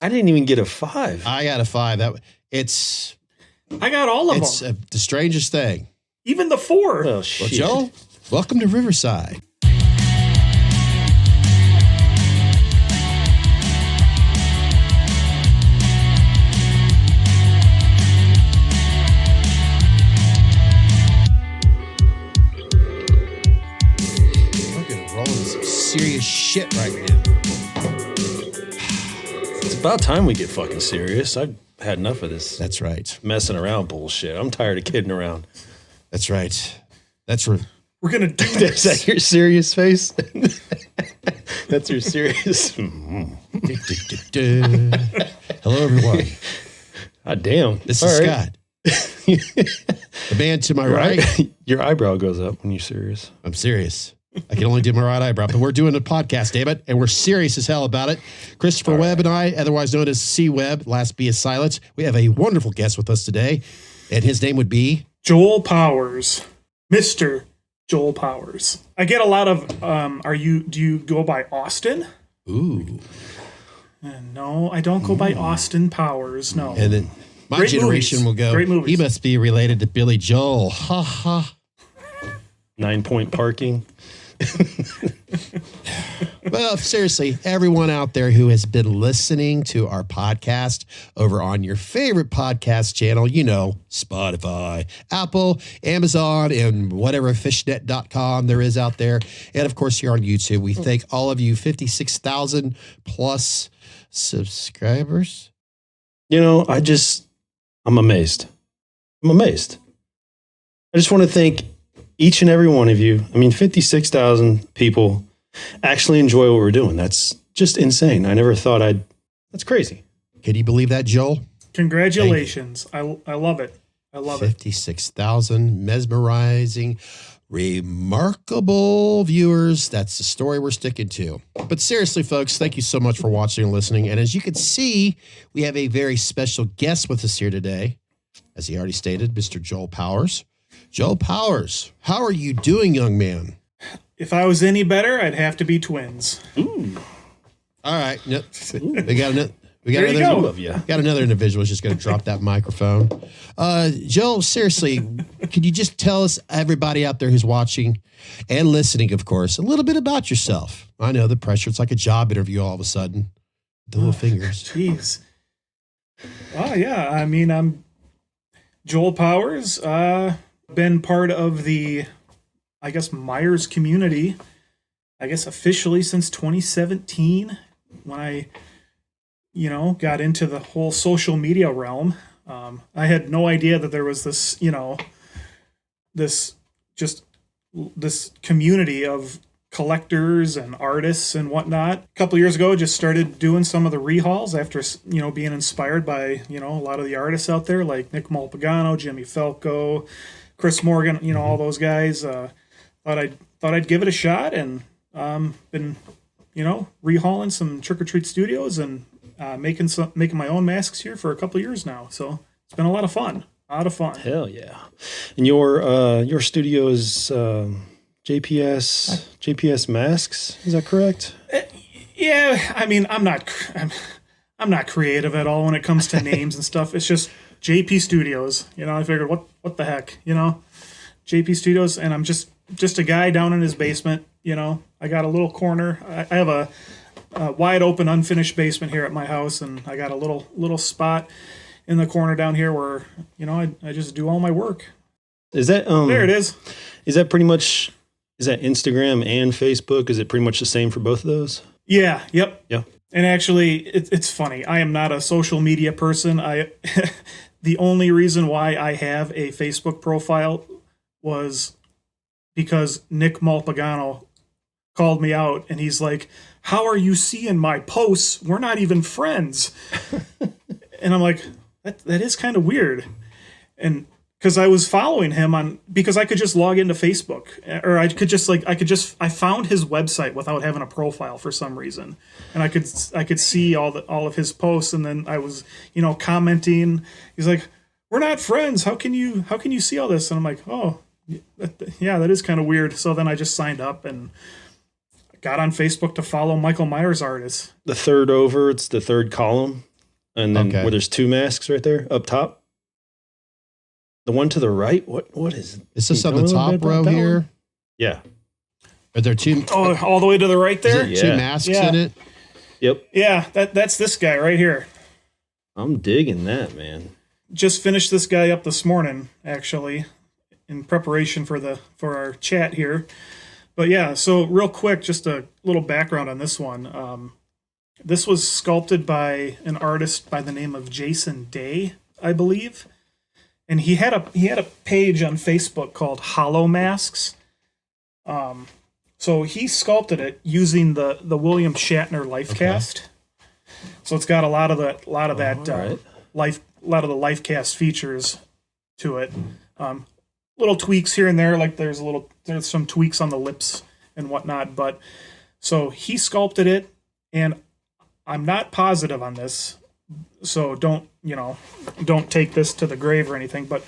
I didn't even get a 5. I got a 5. I got all of them. It's the strangest thing. Even the 4. Oh, shit. Well, Joe, welcome to Riverside. Rolling some serious shit right now. It's about time we get fucking serious. I've had enough of this That's right. messing around bullshit. I'm tired of kidding around. That's right. That's right. We're going to do Is this. that your serious face? That's your serious. Hello, everyone. God damn. This All is right. Scott. The man to my right. Your eyebrow goes up when you're serious. I'm serious. I can only do my right eyebrow, but we're doing a podcast, damn it, and we're serious as hell about it. Christopher Webb and I, otherwise known as C Webb, last B is silence. We have a wonderful guest with us today, and his name would be Joel Powers. Mr. Joel Powers. I get a lot of, do you go by Austin? Ooh. No, I don't go by Austin Powers, no. And then my Great generation movies. will go, Great movies. he must be related to Billy Joel. Ha ha. 9-point parking. Well, seriously, everyone out there who has been listening to our podcast over on your favorite podcast channel, you know, Spotify, Apple, Amazon, and whatever fishnet.com there is out there. And of course, here on YouTube, we thank all of you 56,000 plus subscribers. You know, I'm amazed. I'm amazed. I just want to thank each and every one of you. I mean, 56,000 people actually enjoy what we're doing. That's just insane. I never thought that's crazy. Can you believe that, Joel? Congratulations. I love it. I love it. 56,000 mesmerizing, remarkable viewers. That's the story we're sticking to. But seriously, folks, thank you so much for watching and listening. And as you can see, we have a very special guest with us here today. As he already stated, Mr. Joel Powers. Joel Powers, how are you doing, young man? If I was any better, I'd have to be twins. Ooh. All right. Yep. We got another. There you Two go. of you. Got another individual who's just going to drop that microphone. Joel, seriously, could you just tell us, everybody out there who's watching and listening, of course, a little bit about yourself? I know the pressure. It's like a job interview all of a sudden. The little fingers. Jeez. Oh, yeah. I mean, I'm Joel Powers. Been part of the, I guess, Myers community, I guess, officially since 2017 when I got into the whole social media realm. I had no idea that there was this, this community of collectors and artists and whatnot. A couple of years ago, just started doing some of the rehauls after, being inspired by, a lot of the artists out there like Nick Malpagano, Jimmy Falco, Chris Morgan, all those guys. Thought I'd give it a shot, and been, rehauling some Trick or Treat Studios and making my own masks here for a couple of years now. So it's been a lot of fun. Hell yeah! And your studio is JPS Masks. Is that correct? Yeah, I mean, I'm not creative at all when it comes to names and stuff. It's just JP Studios. I figured what the heck, JP Studios, and I'm just a guy down in his basement. I got a little corner. I have a wide open, unfinished basement here at my house, and I got a little spot in the corner down here where I just do all my work. Is that there it is? Is that pretty much? Is that Instagram and Facebook? Is it pretty much the same for both of those? Yeah. Yep. Yeah. And actually, it's funny. I am not a social media person. The only reason why I have a Facebook profile was because Nick Malpagano called me out, and he's like, "How are you seeing my posts? We're not even friends." And I'm like, that is kind of weird. And because I was following him because I could just log into Facebook, or I found his website without having a profile for some reason, and I could see all of his posts, and then I was commenting. He's like, "We're not friends. How can you see all this?" And I'm like, "Oh, yeah, that is kind of weird." So then I just signed up and got on Facebook to follow Michael Myers artists. The third over, it's the third column. And then where there's two masks right there up top. The one to the right, what is it? Is this on the top row here? One? Yeah. Are there two? Oh, all the way to the right there? Yeah. Two masks in it? Yep. Yeah, that's this guy right here. I'm digging that, man. Just finished this guy up this morning, actually, in preparation for our chat here. But yeah, so real quick, just a little background on this one. This was sculpted by an artist by the name of Jason Day, I believe. And he had a page on Facebook called Hollow Masks. So he sculpted it using the William Shatner life cast. So it's got a lot of the life cast features to it. Little tweaks here and there, like there's some tweaks on the lips and whatnot. But so he sculpted it, and I'm not positive on this. So don't take this to the grave or anything, but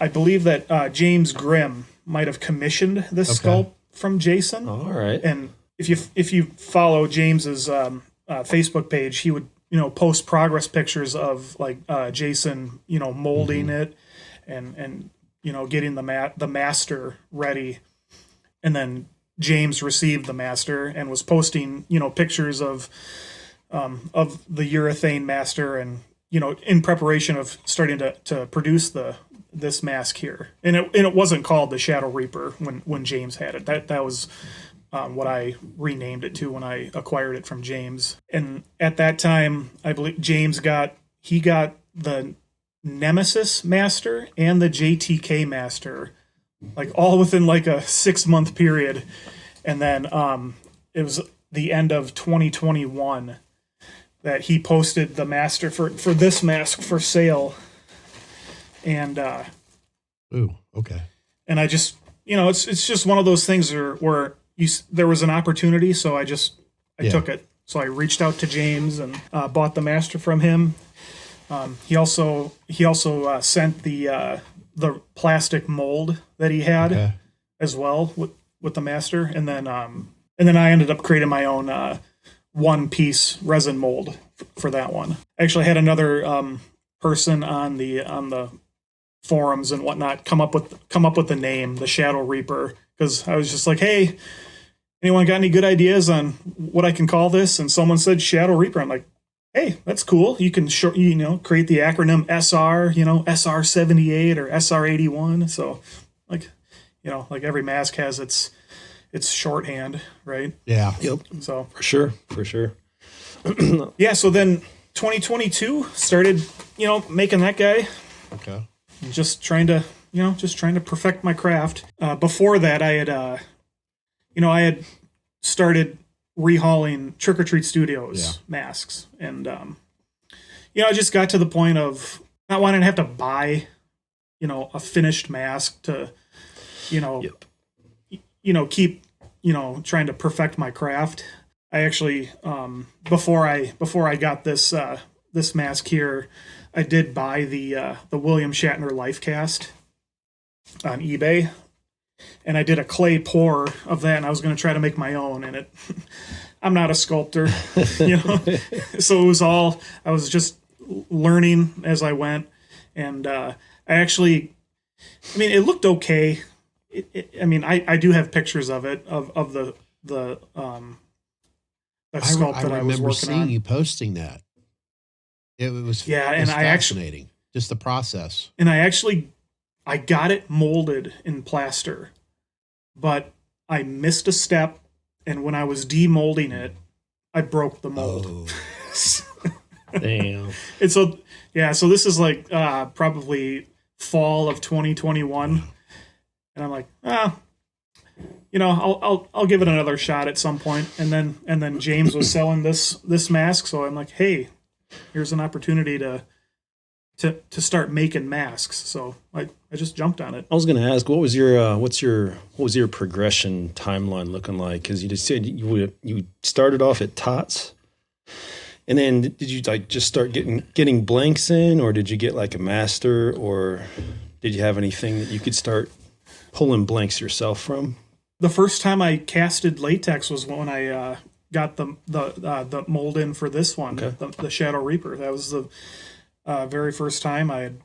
I believe that James Grimm might have commissioned this sculpt from Jason. All right. And if you follow James's Facebook page, he would post progress pictures of like Jason molding it and getting the master ready, and then James received the master and was posting pictures of the urethane master, and in preparation of starting to produce this mask here. And it wasn't called the Shadow Reaper when James had it. That was what I renamed it to when I acquired it from James. And at that time, I believe James got the Nemesis master and the JTK master, like all within like a 6-month period. And then it was the end of 2021 that he posted the master for this mask for sale. And and I just it's just one of those things where there was an opportunity, so I took it. So I reached out to James and bought the master from him. He also sent the plastic mold that he had as well with the master, and then I ended up creating my own one-piece resin mold for that one. I actually had another person on the forums and whatnot come up with the name, the Shadow Reaper, because I was just like, hey, anyone got any good ideas on what I can call this? And someone said Shadow Reaper. I'm like, hey, that's cool. You can create the acronym SR, SR78 or SR81. So like every mask has its shorthand, right? Yeah. Yep. So for sure. Yeah. So then 2022 started, making that guy. Okay. Just trying to perfect my craft. Before that, I had started rehauling Trick or Treat Studios masks, and I just got to the point of not wanting to have to buy, a finished mask to, keep, trying to perfect my craft. I actually, before I got this mask here, I did buy the William Shatner life cast on eBay, and I did a clay pour of that, and I was going to try to make my own. And I'm not a sculptor, so I was just learning as I went, and it looked okay. I do have pictures of it of the sculpt that I was working on. I remember seeing you posting that. It was fascinating, just the process. And I got it molded in plaster, but I missed a step, and when I was demolding it, I broke the mold. Oh. Damn. And so this is like probably fall of 2021, and I'm like, I'll give it another shot at some point. And then James was selling this mask, so I'm like, hey, here's an opportunity to start making masks. So I just jumped on it. I was going to ask, what was your progression timeline looking like? Because you just said you started off at Tots, and then did you just start getting blanks in, or did you get like a master, or did you have anything that you could start pulling blanks yourself from? The first time I casted latex was when I got the mold in for this one, the Shadow Reaper. That was the very first time I had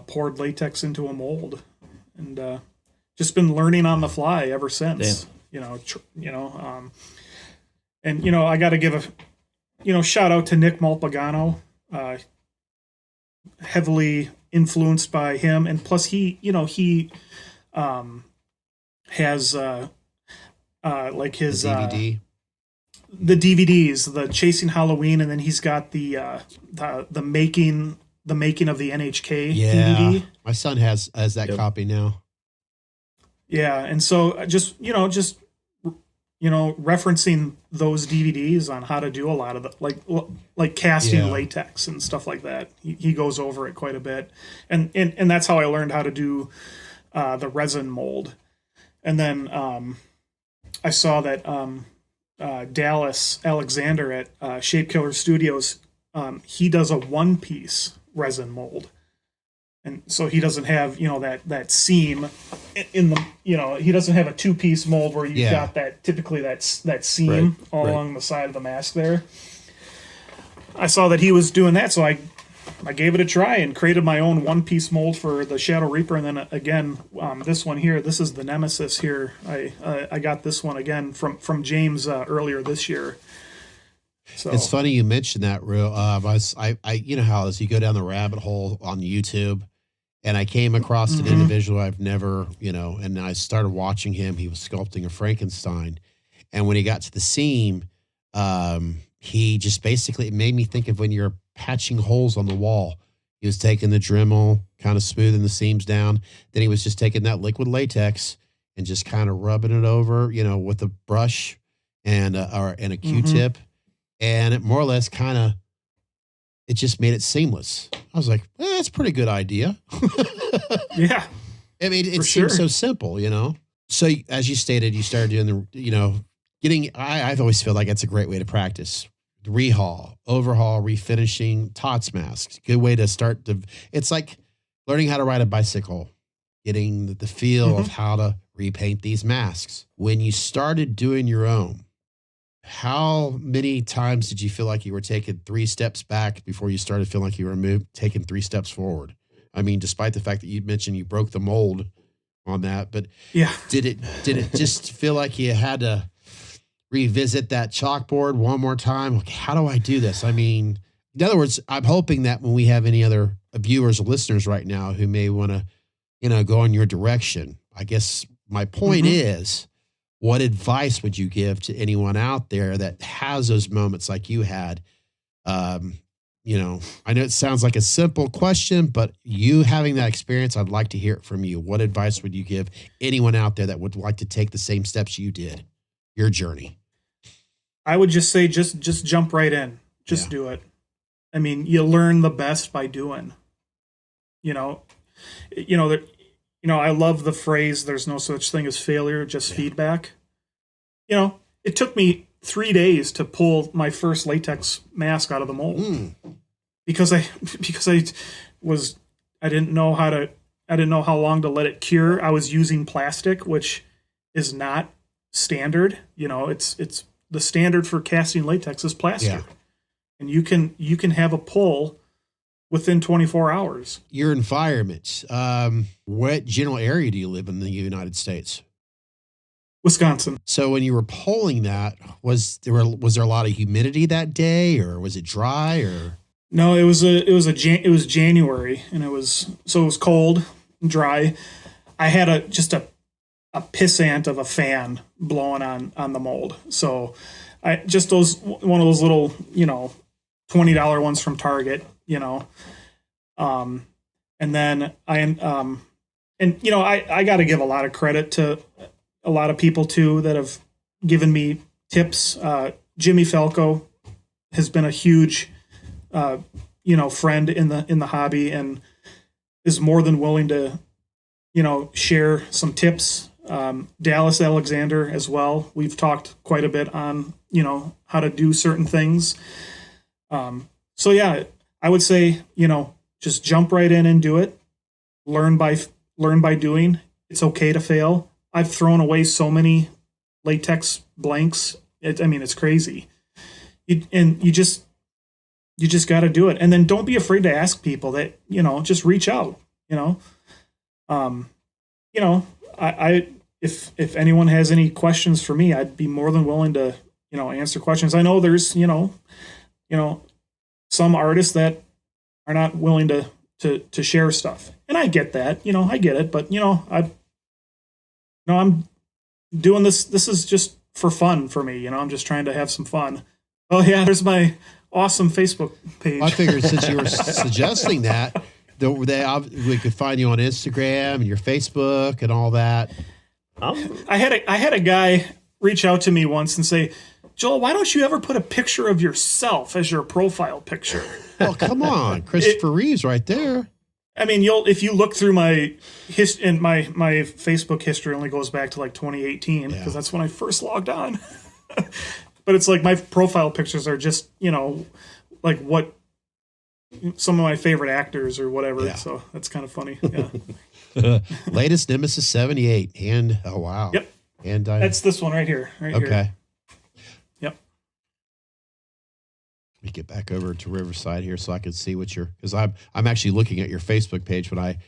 poured latex into a mold, and just been learning on the fly ever since. Damn. And I got to give a shout out to Nick Malpagano, heavily influenced by him, and plus he has like his DVD. The DVDs, the Chasing Halloween, and then he's got the making of the NHK DVD. My son has that copy now. Yeah, and so just referencing those DVDs on how to do a lot of the like casting latex and stuff like that. He goes over it quite a bit, and that's how I learned how to do the resin mold. And then I saw that Dallas Alexander at Shape Killer Studios, he does a one-piece resin mold. And so he doesn't have, that seam in the, he doesn't have a two-piece mold where you've got that seam along the side of the mask there. I saw that he was doing that, so I gave it a try and created my own one-piece mold for the Shadow Reaper. And then again, this one here, this is the Nemesis here. I got this one again from James earlier this year. So it's funny you mentioned that, real. I you know how it is, you go down the rabbit hole on YouTube, and I came across an individual I've never, and I started watching him. He was sculpting a Frankenstein, and when he got to the seam, he just basically, it made me think of when you're patching holes on the wall. He was taking the Dremel, kind of smoothing the seams down. Then he was just taking that liquid latex and just kind of rubbing it over, with a brush and a Q-tip. And it more or less it just made it seamless. I was like, that's a pretty good idea. Yeah. I mean, it seems so simple, So as you stated, you started doing I've always felt like that's a great way to practice. Rehaul, overhaul, refinishing, TOTS masks. Good way to start. It's like learning how to ride a bicycle, getting the feel of how to repaint these masks. When you started doing your own, how many times did you feel like you were taking 3 steps back before you started feeling like you were taking 3 steps forward? I mean, despite the fact that you mentioned you broke the mold on that, but did it just feel like you had to revisit that chalkboard one more time? Like, how do I do this? I mean, in other words, I'm hoping that when we have any other viewers or listeners right now who may want to, go in your direction, I guess my point is, what advice would you give to anyone out there that has those moments like you had? I know it sounds like a simple question, but you having that experience, I'd like to hear it from you. What advice would you give anyone out there that would like to take the same steps you did, your journey? I would just say, just jump right in. Just do it. I mean, you learn the best by doing. I love the phrase, there's no such thing as failure, just feedback. It took me 3 days to pull my first latex mask out of the mold because I didn't know how long to let it cure. I was using plastic, which is not standard. It's the standard for casting latex is plaster. And you can have a pull within 24 hours. Your environment. What general area do you live in the United States? Wisconsin. So when you were pulling that, was there a lot of humidity that day, or was it dry, or? No, it was January, and it was cold and dry. I had just a pissant of a fan blowing on the mold. So I just one of those little, $20 ones from Target, and then I got to give a lot of credit to a lot of people too that have given me tips. Jimmy Falco has been a huge, friend in the hobby and is more than willing to, share some tips. Dallas Alexander as well. We've talked quite a bit on, how to do certain things. So yeah, I would say, just jump right in and do it. Learn by doing. It's okay to fail. I've thrown away so many latex blanks It's crazy. You just got to do it. And then don't be afraid to ask people that, just reach out, I if anyone has any questions for me, I'd be more than willing to, answer questions. I know there's, some artists that are not willing to share stuff. And I get that, I get it, but I'm doing this. This is just for fun for me. I'm just trying to have some fun. Oh yeah, there's my awesome Facebook page. I figured since you were suggesting that, we could find you on Instagram and your Facebook and all that. I had a guy reach out to me once and say, Joel, why don't you ever put a picture of yourself as your profile picture? Well, come on, Christopher Reeves, right there. I mean, if you look through my Facebook history only goes back to like 2018 because that's when I first logged on. But it's like my profile pictures are just, like what some of my favorite actors or whatever. Yeah. So that's kind of funny. Yeah. Latest Nemesis 78. And, oh, wow. Yep. And that's this one right here. Okay. Yep. Let me get back over to Riverside here so I can see because I'm actually looking at your Facebook page when I,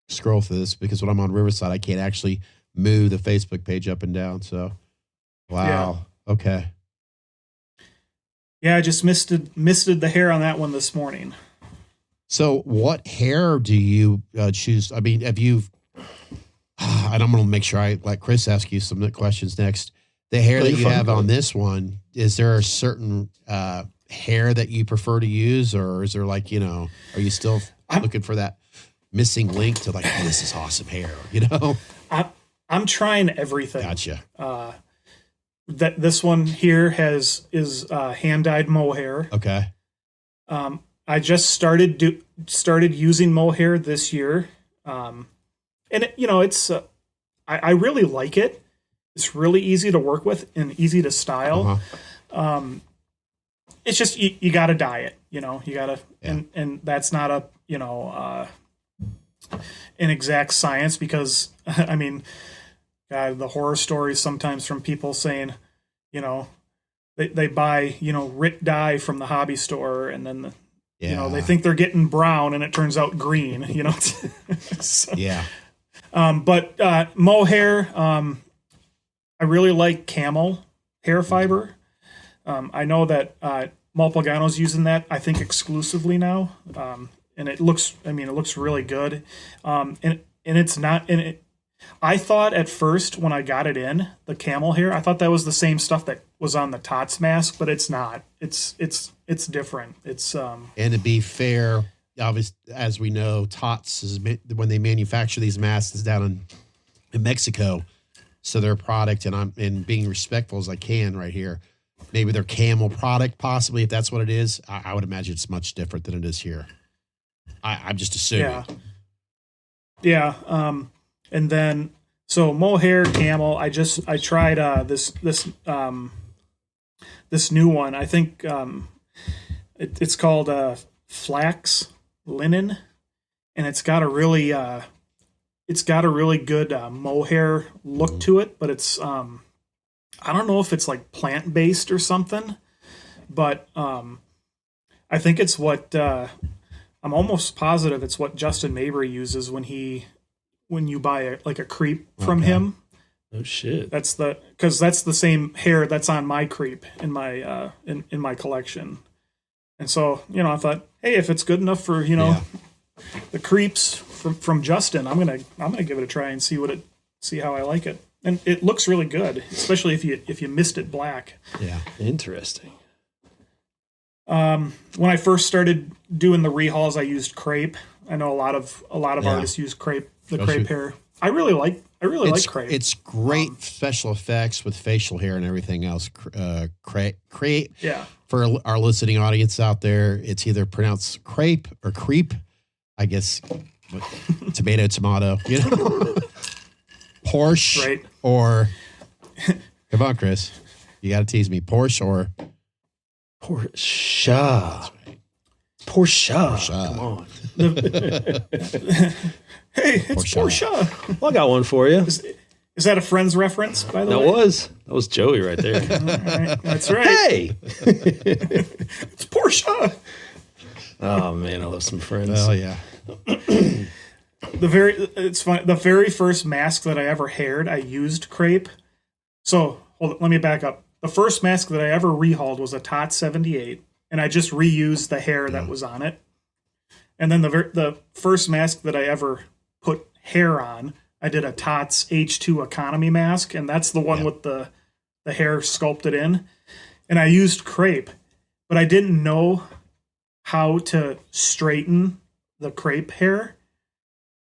scroll through this, because when I'm on Riverside, I can't actually move the Facebook page up and down. So, wow. Yeah. Okay. Yeah, I just misted the hair on that one this morning. So what hair do you choose? I mean, have you, and I'm going to make sure I let Chris ask you some questions next. The hair that you have on this one, is there a certain hair that you prefer to use, or is there like, are you still looking for that missing link to like, oh, this is awesome hair, I'm trying everything. Gotcha. That this one here is hand dyed mohair. Okay. I just started using mohair this year, and it's I really like it. It's really easy to work with and easy to style. Uh-huh. It's just you got to dye it. You got to, and that's not a an exact science because I mean. The horror stories sometimes from people saying, they buy, RIT dye from the hobby store and then, they think they're getting brown and it turns out green, So, yeah. But mohair, I really like camel hair fiber. I know that Malpagano's using that, I think, exclusively now. And it looks really good. And it's not, and it, I thought at first when I got it in, the camel hair, I thought that was the same stuff that was on the Tots mask, but it's not. It's different. It's And to be fair, obviously, as we know, Tots is when they manufacture these masks is down in Mexico. So their product, and I'm being respectful as I can right here. Maybe their camel product, possibly, if that's what it is. I would imagine it's much different than it is here. I'm just assuming. Yeah. And then, so mohair, camel, I tried this new one. I think it's called flax linen, and it's got a really good mohair look to it, but it's I don't know if it's like plant-based or something, but I think it's what I'm almost positive it's what Justin Mabry uses when you buy a creep from him. Oh shit. Because that's the same hair that's on my creep in my in my collection. And so, I thought, hey, if it's good enough for, the creeps from Justin, I'm gonna give it a try and see how I like it. And it looks really good, especially if you mist it black. Yeah. Interesting. When I first started doing the rehauls, I used crepe. I know a lot of artists use crepe. The crepe hair. I really like crepe. It's great special effects with facial hair and everything else. Crepe. Yeah. For our listening audience out there, it's either pronounced crepe or creep. I guess tomato. Porsche. Right. Or come on, Chris. You got to tease me. Porsche or Porsche. That's right. Porsche. Come on. Hey, it's Porsche. Well, I got one for you. Is that a Friends reference, by the way? That was Joey right there. All right, that's right. Hey! It's Portia. Oh, man, I love some Friends. Oh, yeah. It's funny. The very first mask that I ever haired, I used crepe. So hold on, let me back up. The first mask that I ever rehauled was a TOT 78, and I just reused the hair that was on it. And then the first mask that I ever put hair on, I did a TOTS H2 economy mask, and that's the one with the hair sculpted in. And I used crepe, but I didn't know how to straighten the crepe hair.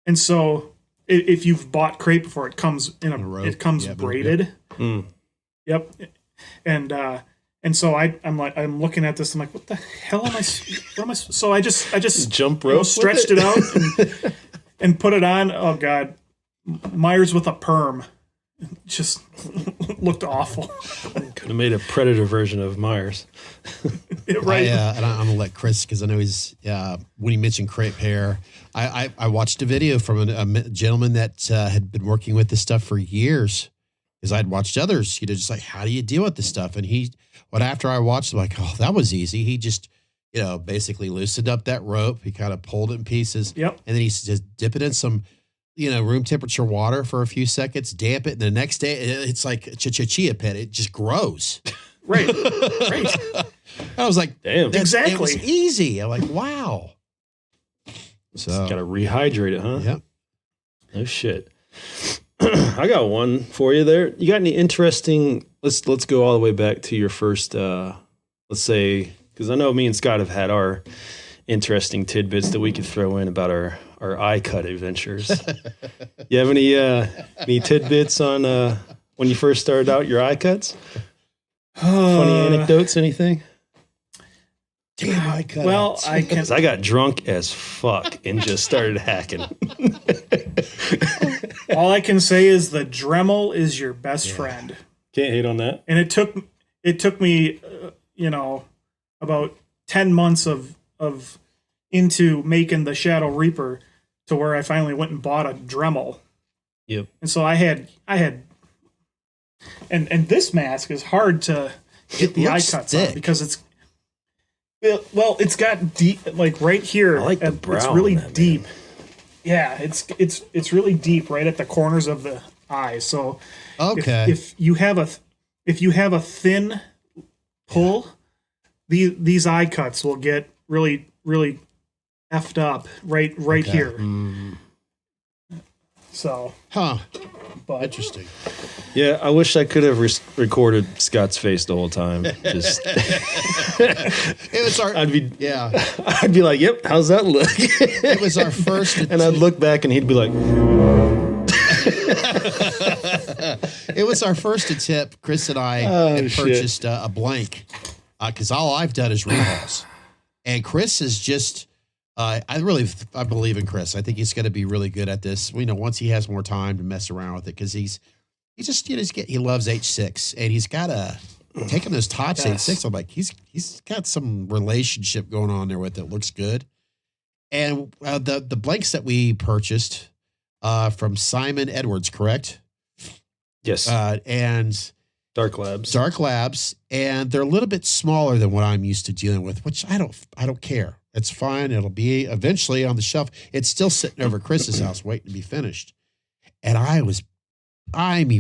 And so if you've bought crepe before, it comes it comes braided. Yep. And so I'm looking at this. I'm like, what the hell am I? So I just jump rope, stretched it out and put it on. Oh God, Myers with a perm, just looked awful. Could have made a Predator version of Myers. Right. And I'm gonna let Chris, because I know he's when he mentioned crepe hair. I watched a video from a gentleman that had been working with this stuff for years. Because I'd watched others, just like, how do you deal with this stuff? And after I watched, I'm like, oh, that was easy. He just, basically loosened up that rope. He kind of pulled it in pieces. Yep. And then he just dip it in some, room temperature water for a few seconds, damp it. And the next day, it's like a chia pet. It just grows. Right. Right. I was like, damn. Exactly. It was easy. I'm like, wow. So got to rehydrate it, huh? Yep. No shit. I got one for you there. You got any interesting? Let's go all the way back to your first. Let's say, because I know me and Scott have had our interesting tidbits that we could throw in about our iCut adventures. You have any tidbits on when you first started out your iCuts? Funny anecdotes? Anything? Damn, iCut. Well, I got drunk as fuck and just started hacking. All I can say is the Dremel is your best friend. Can't hate on that. And it took me, about 10 months of into making the Shadow Reaper to where I finally went and bought a Dremel. Yep. And so I had, and this mask is hard to get the eye cuts on because it's got deep, like right here. I like the brow. It's really deep. Man. Yeah, it's really deep right at the corners of the eye. So okay, if you have a thin pull, these eye cuts will get really really effed up right here. Mm. So but interesting. Yeah, I wish I could have recorded Scott's face the whole time. Just it was I'd be like, "Yep, how's that look?" It was our first, and I'd look back, and he'd be like, "It was our first attempt." Chris and I had purchased a blank because all I've done is rehauls, and Chris is just. I believe in Chris. I think he's going to be really good at this. Once he has more time to mess around with it, because he loves H6, and he's got taking those TOTS H6. I'm like, he's got some relationship going on there with it. Looks good. And the blanks that we purchased from Simon Edwards, correct? Yes. And Dark Labs, and they're a little bit smaller than what I'm used to dealing with, which I don't care. It's fine. It'll be eventually on the shelf. It's still sitting over Chris's house waiting to be finished. And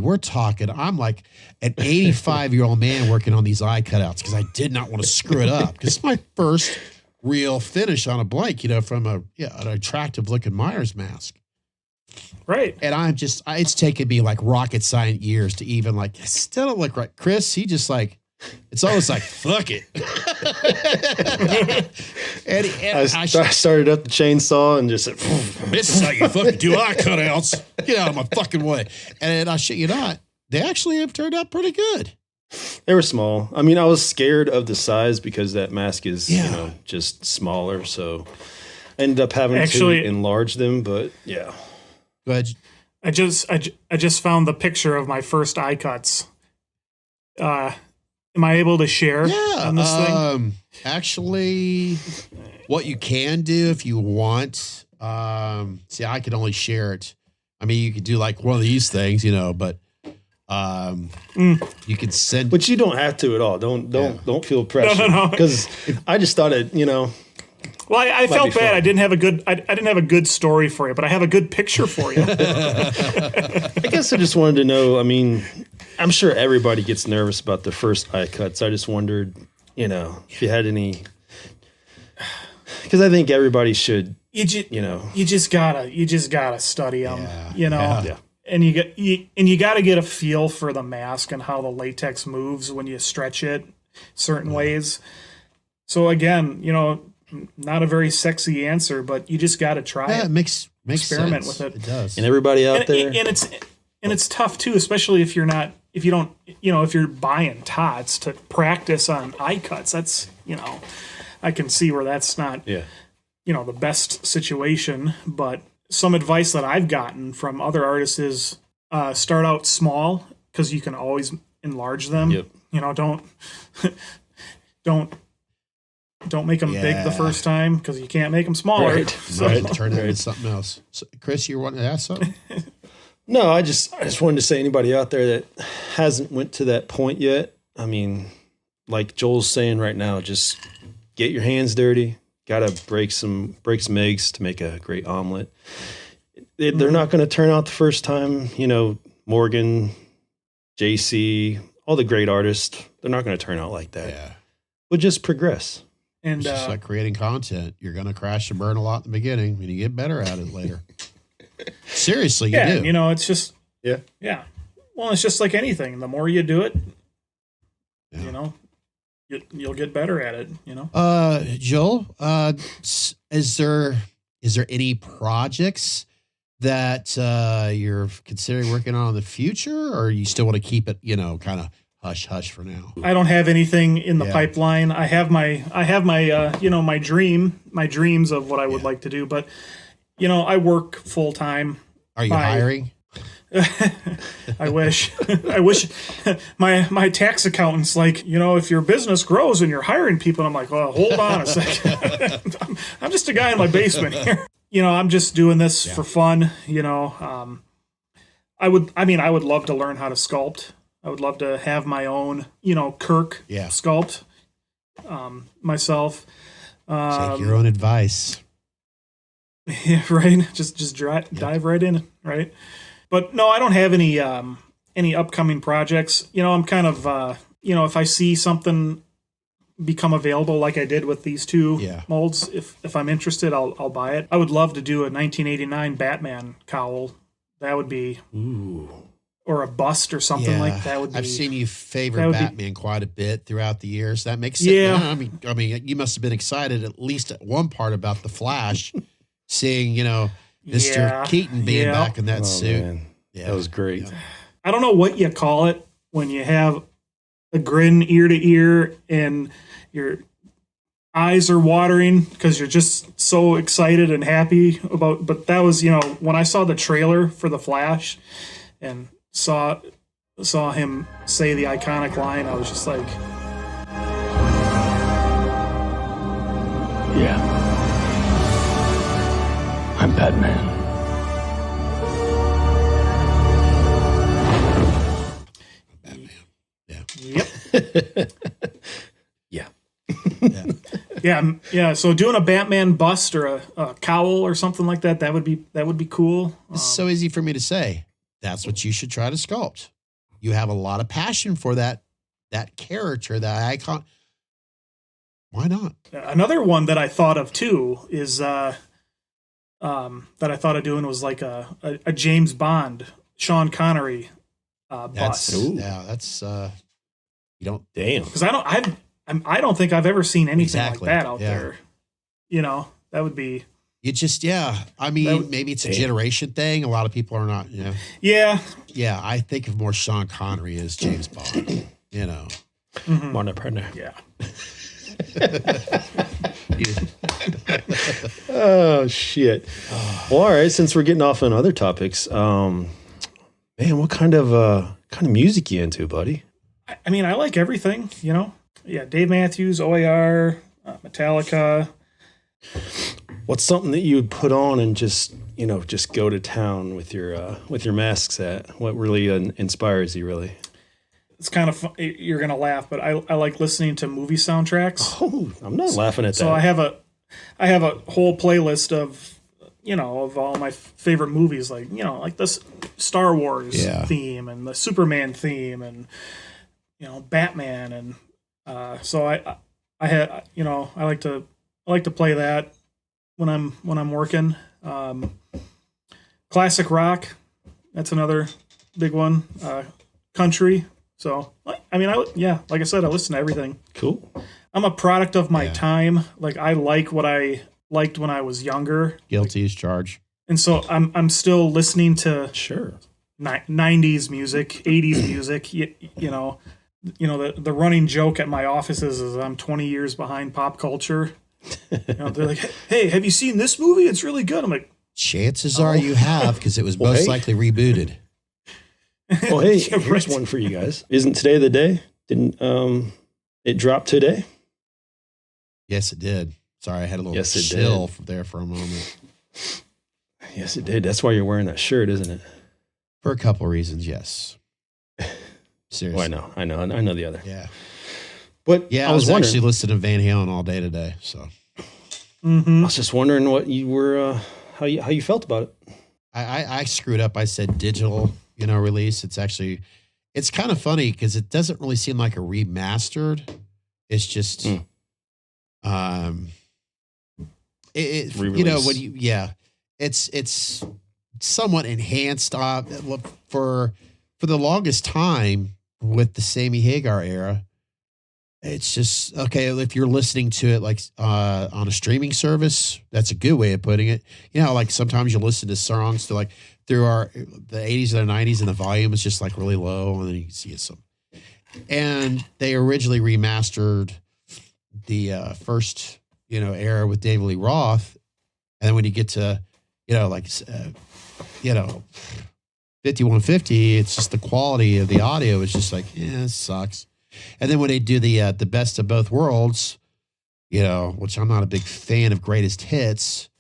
we're talking, I'm like an 85-year-old man working on these eye cutouts because I did not want to screw it up. Because it's my first real finish on a blank, from an attractive looking Myers mask. Right. And it's taken me like rocket science years to even still don't look right. Chris, he just it's always like, fuck it. and I started up the chainsaw and just said, this is how you fucking do eye cutouts. Get out of my fucking way. And I shit you not, they actually have turned out pretty good. They were small. I mean, I was scared of the size because that mask is, just smaller. So I ended up having to enlarge them, but yeah. Go ahead. I just found the picture of my first eye cuts. Am I able to share on this thing? Actually, what you can do if you want, I can only share it I mean, you could do like one of these things, but you could send. But you don't have to at all. Don't feel pressure. No. Because I just thought it, Well, I felt bad. fun. I didn't have a good story for you, but I have a good picture for you. I guess I just wanted to know. I mean, I'm sure everybody gets nervous about their first eye cuts. I just wondered, if you had any, because I think everybody should. You just gotta study them. Yeah. And you got to get a feel for the mask and how the latex moves when you stretch it certain ways. So again, not a very sexy answer, but you just got to try it. It makes experiment sense. with it. It does. And everybody out there, And it's tough too, especially if you're buying tots to practice on eye cuts. That's I can see where that's not the best situation, but some advice that I've gotten from other artists is start out small because you can always enlarge them. Yep. Don't make them big the first time because you can't make them smaller. Right. So, Right. Turn it into something else. So, Chris, you wanting to ask something? No, I just wanted to say anybody out there that hasn't went to that point yet. I mean, like Joel's saying right now, just get your hands dirty. Got to break some eggs to make a great omelet. They're not going to turn out the first time. Morgan, JC, all the great artists, they're not going to turn out like that. Yeah. But just progress. and It's just like creating content. You're going to crash and burn a lot in the beginning, and you get better at it later. Seriously, you do. it's just Yeah. Well, it's just like anything. The more you do it, Yeah. you'll get better at it. Joel, is there any projects that you're considering working on in the future, or you still want to keep it, kind of hush hush for now? I don't have anything in the pipeline. I have my my dreams of what I would like to do, but I work full time. Are you hiring? I wish. I wish my tax accountant's like, if your business grows and you're hiring people, and I'm like, well, hold on a second. I'm just a guy in my basement here. I'm just doing this for fun. I would love to learn how to sculpt. I would love to have my own, Kirk sculpt myself. Take your own advice. Yeah, right. Just dive right in, right? But no, I don't have any upcoming projects. I'm kind of if I see something become available, like I did with these two molds, if I'm interested, I'll buy it. I would love to do a 1989 Batman cowl. That would be or a bust or something like that. Would be. I've seen you favor Batman quite a bit throughout the years. That makes sense. Yeah. I mean, you must have been excited at least at one part about the Flash, seeing Mr. Keaton being back in that suit. Man. Yeah, that was great. Yeah. I don't know what you call it when you have a grin ear to ear and your eyes are watering because you're just so excited and happy about. But that was when I saw the trailer for the Flash and saw him say the iconic line, I was just like, yeah, I'm Batman. yep. Yeah. Yeah. So doing a Batman bust or a cowl or something like that would be cool. It's so easy for me to say. That's what you should try to sculpt. You have a lot of passion for that character, that icon. Why not? Another one that I thought of too is that I thought of doing was like a James Bond, Sean Connery bust. That's you don't because I don't think I've ever seen anything like that out there. That would be. You just I mean, maybe it's a generation thing. A lot of people are not. Yeah. Yeah, I think of more Sean Connery as James Bond. Partner, partner. Yeah. Oh shit. Well, all right. Since we're getting off on other topics, man, what kind of music you into, buddy? I mean, I like everything. Yeah, Dave Matthews, OAR, Metallica. What's something that you would put on and just go to town with your masks at? What really inspires you, really? It's kind of fun. You're gonna laugh, but I like listening to movie soundtracks. Oh, I'm not laughing at that. So I have a whole playlist of all my favorite movies, like this Star Wars theme and the Superman theme and Batman, and so I like to play that when I'm working. Classic rock, that's another big one. Country. So like I said, I listen to everything. Cool. I'm a product of my time. Like I like what I liked when I was younger. Guilty as charged. And so I'm still listening to 90s music, 80s music. The running joke at my offices is I'm 20 years behind pop culture. They're like, "Hey, have you seen this movie? It's really good." I'm like, chances are you have, because it was most likely rebooted. Oh, hey, here's one for you guys. Isn't today the day? Didn't it drop today? Yes, it did. Sorry, I had a little chill there for a moment. Yes, it did. That's why you're wearing that shirt, isn't it? For a couple of reasons, yes. Seriously. Oh, I know the other. Yeah. But yeah, I was actually listening to Van Halen all day today. So I was just wondering what you were, how you felt about it. I screwed up. I said digital, release. It's kind of funny because it doesn't really seem like a remastered. It's just, it's somewhat enhanced. For the longest time with the Sammy Hagar era, it's just okay. If you're listening to it like on a streaming service, that's a good way of putting it. Like sometimes you listen to songs through the 80s and the 90s, and the volume is just like really low, and then you can see some. And they originally remastered the first era with David Lee Roth, and then when you get to 5150, it's just the quality of the audio is just like, it sucks. And then when they do the best of both worlds, which I'm not a big fan of greatest hits,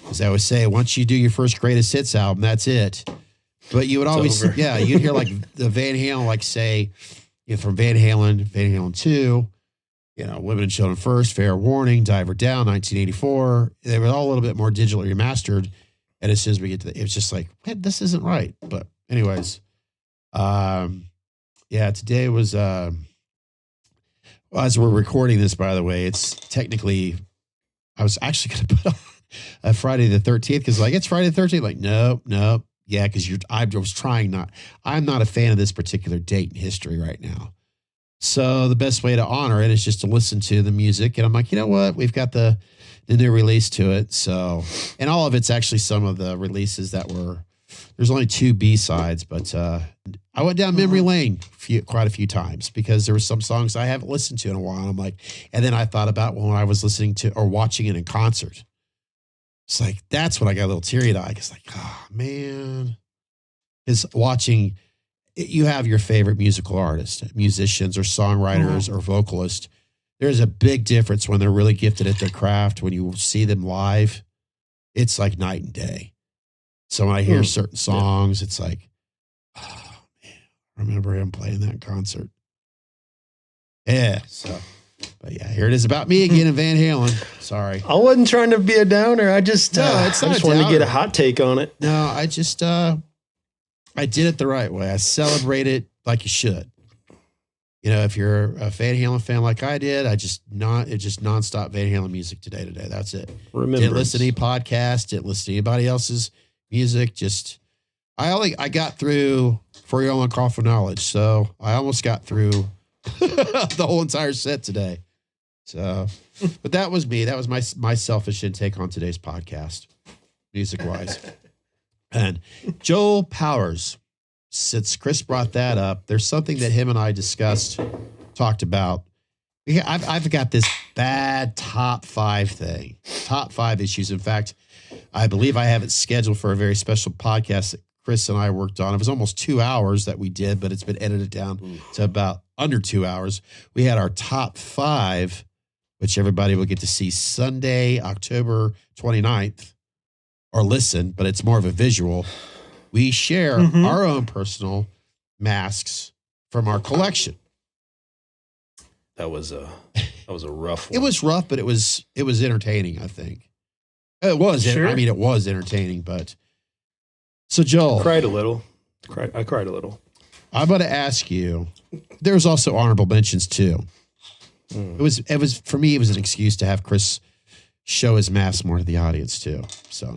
as I always say, once you do your first greatest hits album, that's it. But you would always, you'd hear like the Van Halen, like say, from Van Halen 2, Women and Children First, Fair Warning, Diver Down, 1984. They were all a little bit more digitally remastered. And as soon as we get to it's just like, man, this isn't right. But anyways, today was, as we're recording this, by the way, it's technically, I was actually going to put on Friday the 13th because it's Friday the 13th. Like, nope. Yeah, because I'm not a fan of this particular date in history right now. So the best way to honor it is just to listen to the music. And I'm like, you know what? We've got the new release to it. So, and all of it's actually some of the releases there's only 2 B-sides, but I went down memory lane quite a few times because there were some songs I haven't listened to in a while. I'm like, and then I thought about when I was listening to or watching it in concert. It's like, that's when I got a little teary-eyed. It's like, oh man. Because watching, you have your favorite musical artists, musicians or songwriters or vocalists. There's a big difference when they're really gifted at their craft. When you see them live, it's like night and day. So when I hear certain songs, it's like, oh man, I remember him playing that concert. Yeah. So, but yeah, here it is about me again in Van Halen. Sorry. I wasn't trying to be a downer. I just wanted to get a hot take on it. No, I just, I did it the right way. I celebrate it like you should. If you're a Van Halen fan like I did, it's just nonstop Van Halen music today. That's it. Didn't listen to any podcast. Didn't listen to anybody else's music. I got through For Your Own Unlawful Knowledge. So I almost got through the whole entire set today. So, but that was me. That was my selfish intake on today's podcast, music wise. And Joel Powers, since Chris brought that up, there's something that him and I talked about. I've got this bad top 5 thing, top 5 issues. In fact, I believe I have it scheduled for a very special podcast that Chris and I worked on. It was almost 2 hours that we did, but it's been edited down to about under 2 hours. We had our top 5 which everybody will get to see Sunday, October 29th, or listen, but it's more of a visual. We share our own personal masks from our collection. That was a rough one. It was rough, but it was entertaining, I think. It was. Sure. I mean, it was entertaining, but so Joel. I cried a little. I cried a little. I'm going to ask you, there's also honorable mentions too. It was for me, it was an excuse to have Chris show his mask more to the audience too. So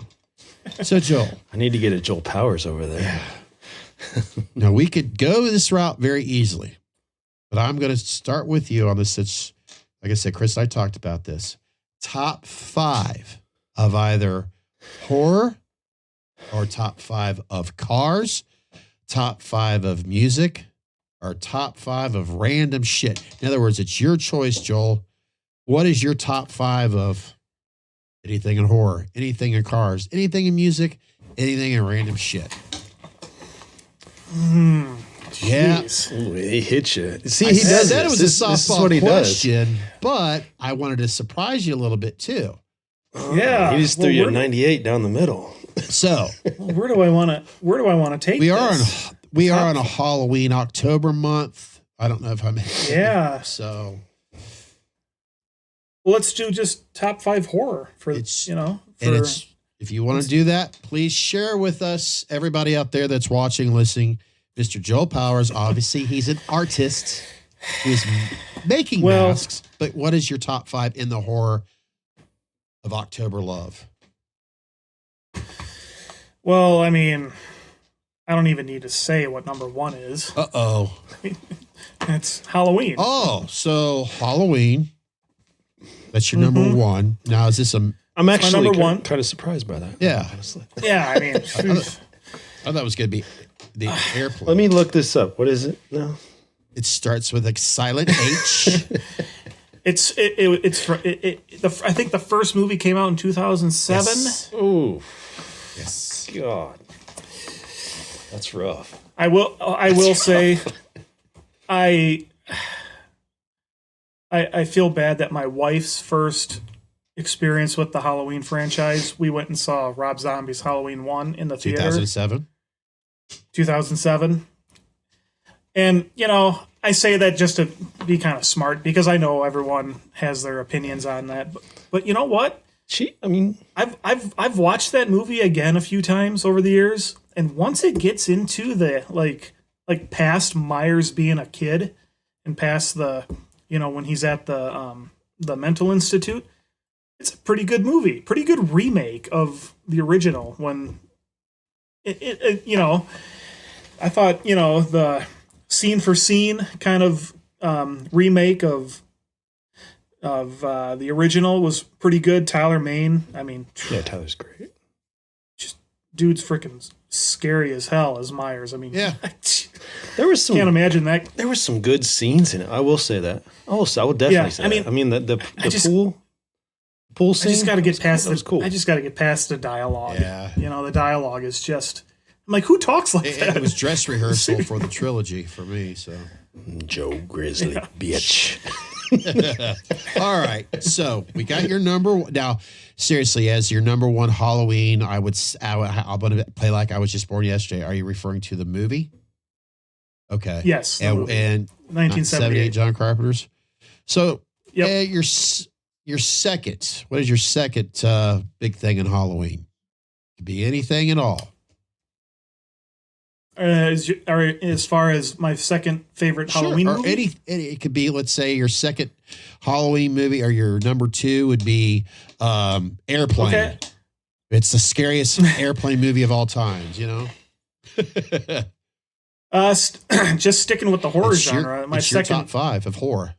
Joel. I need to get a Joel Powers over there. Yeah. Now we could go this route very easily, but I'm going to start with you on this. It's, like I said, Chris and I talked about this. Top 5 of either horror or top 5 of cars, top 5 of music, or top 5 of random shit. In other words, it's your choice, Joel. What is your top 5 of anything in horror, anything in cars, anything in music, anything in random shit? Yeah. Ooh, he hit you. See, I he does said this. it was This a is softball what he question, but I wanted to surprise you a little bit too. Yeah. He just threw you a 98 down the middle. So Where do I want to take we are this? on a Halloween October month. I don't know if I'm Yeah. So Well, let's do just top 5 horror for It's- for and it's if you want to do that, please share with us, everybody out there that's watching, listening. Mr. Joel Powers, obviously, he's an artist who is making masks. But what is your top 5 in the horror of October love? Well, I mean, I don't even need to say what number 1 is. Uh-oh. It's Halloween. Oh, so Halloween. That's your number 1. Now, is this a... I'm actually number 1. kind of surprised by that. Yeah. Honestly. Yeah, I mean, I thought it was going to be the airplane. Let me look this up. What is it now? It starts with a silent H. I think the first movie came out in 2007. Yes. Ooh, Yes. God. That's rough. I will say, I feel bad that my wife's first experience with the Halloween franchise, we went and saw Rob Zombie's Halloween 1 in the theater. 2007. 2007. And, I say that just to be kind of smart because I know everyone has their opinions on that. But you know what? I've watched that movie again a few times over the years, and once it gets into the like past Myers being a kid and past the when he's at the mental institute, it's a pretty good movie, pretty good remake of the original. When I thought the scene for scene kind of remake of the original was pretty good. Tyler Mane, I mean, Yeah, Tyler's great. just dude's freaking scary as hell as Myers. I mean, Yeah. There was some. can't imagine that. There were some good scenes in it. I will say that. I will definitely Yeah, say I that. mean, the just- pool scene. I just got to get past that was cool. I just got to get past the dialogue. Yeah. The dialogue is just. I'm like, who talks like that? It was dress rehearsal for the trilogy for me. So, Joe Grizzly, bitch. all right. So we got your number one. Now, seriously, as your number 1 Halloween, I'm going to play like I was just born yesterday. Are you referring to the movie? Okay. Yes. the And, movie. and 1978. John Carpenter's. So, Yep. your second. What is your second big thing in Halloween? Could be anything at all. As far as my second favorite Halloween or movie, it could be, let's say, your second Halloween movie, or your number 2 would be Airplane. Okay. It's the scariest airplane movie of all times. just sticking with the horror It's your- genre. My it's your second, top 5 of horror.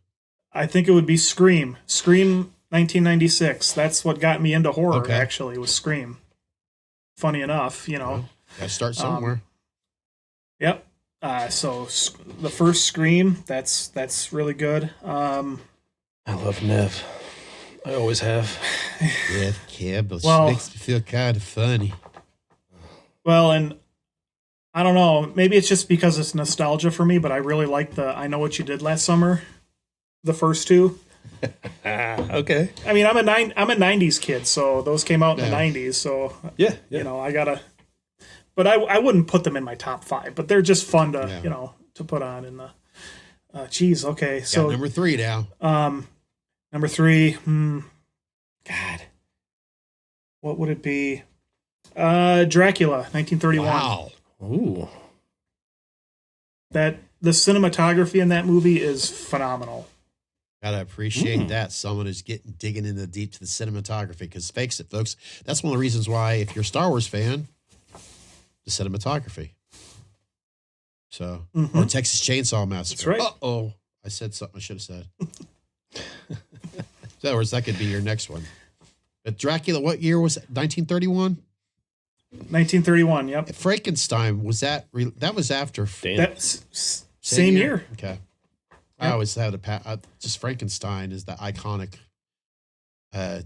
I think it would be Scream. Scream 1996. That's what got me into horror. Okay. Actually, was Scream. Funny enough, Got to start somewhere. Yep. So the first Scream. That's really good. I love Nev. I always have. Yeah, but well- makes me feel kind of funny. Well, and I don't know. Maybe it's just because it's nostalgia for me, but I really like the I Know What You Did Last Summer. The first 2. Okay. I mean, I'm a 90s kid, so those came out in the Yeah. 90s. So Yeah. you know, I gotta. But I wouldn't put them in my top 5. But they're just fun to Yeah. to put on in the. Geez, okay, Got so number 3 now. number 3. God, what would it be? Dracula, 1931. Wow. Ooh. That the cinematography in that movie is phenomenal. Gotta appreciate that. Someone is digging in the deep to the cinematography. Because face it, folks, that's one of the reasons why, if you're a Star Wars fan, the cinematography. So, or Texas Chainsaw Massacre. That's right. Uh-oh. I said something I should have said. So, in other words, that could be your next one. But Dracula, what year was it? 1931? 1931. Yep. Frankenstein, was that that was after Damn. That's same year. Okay. I always had just Frankenstein is the iconic,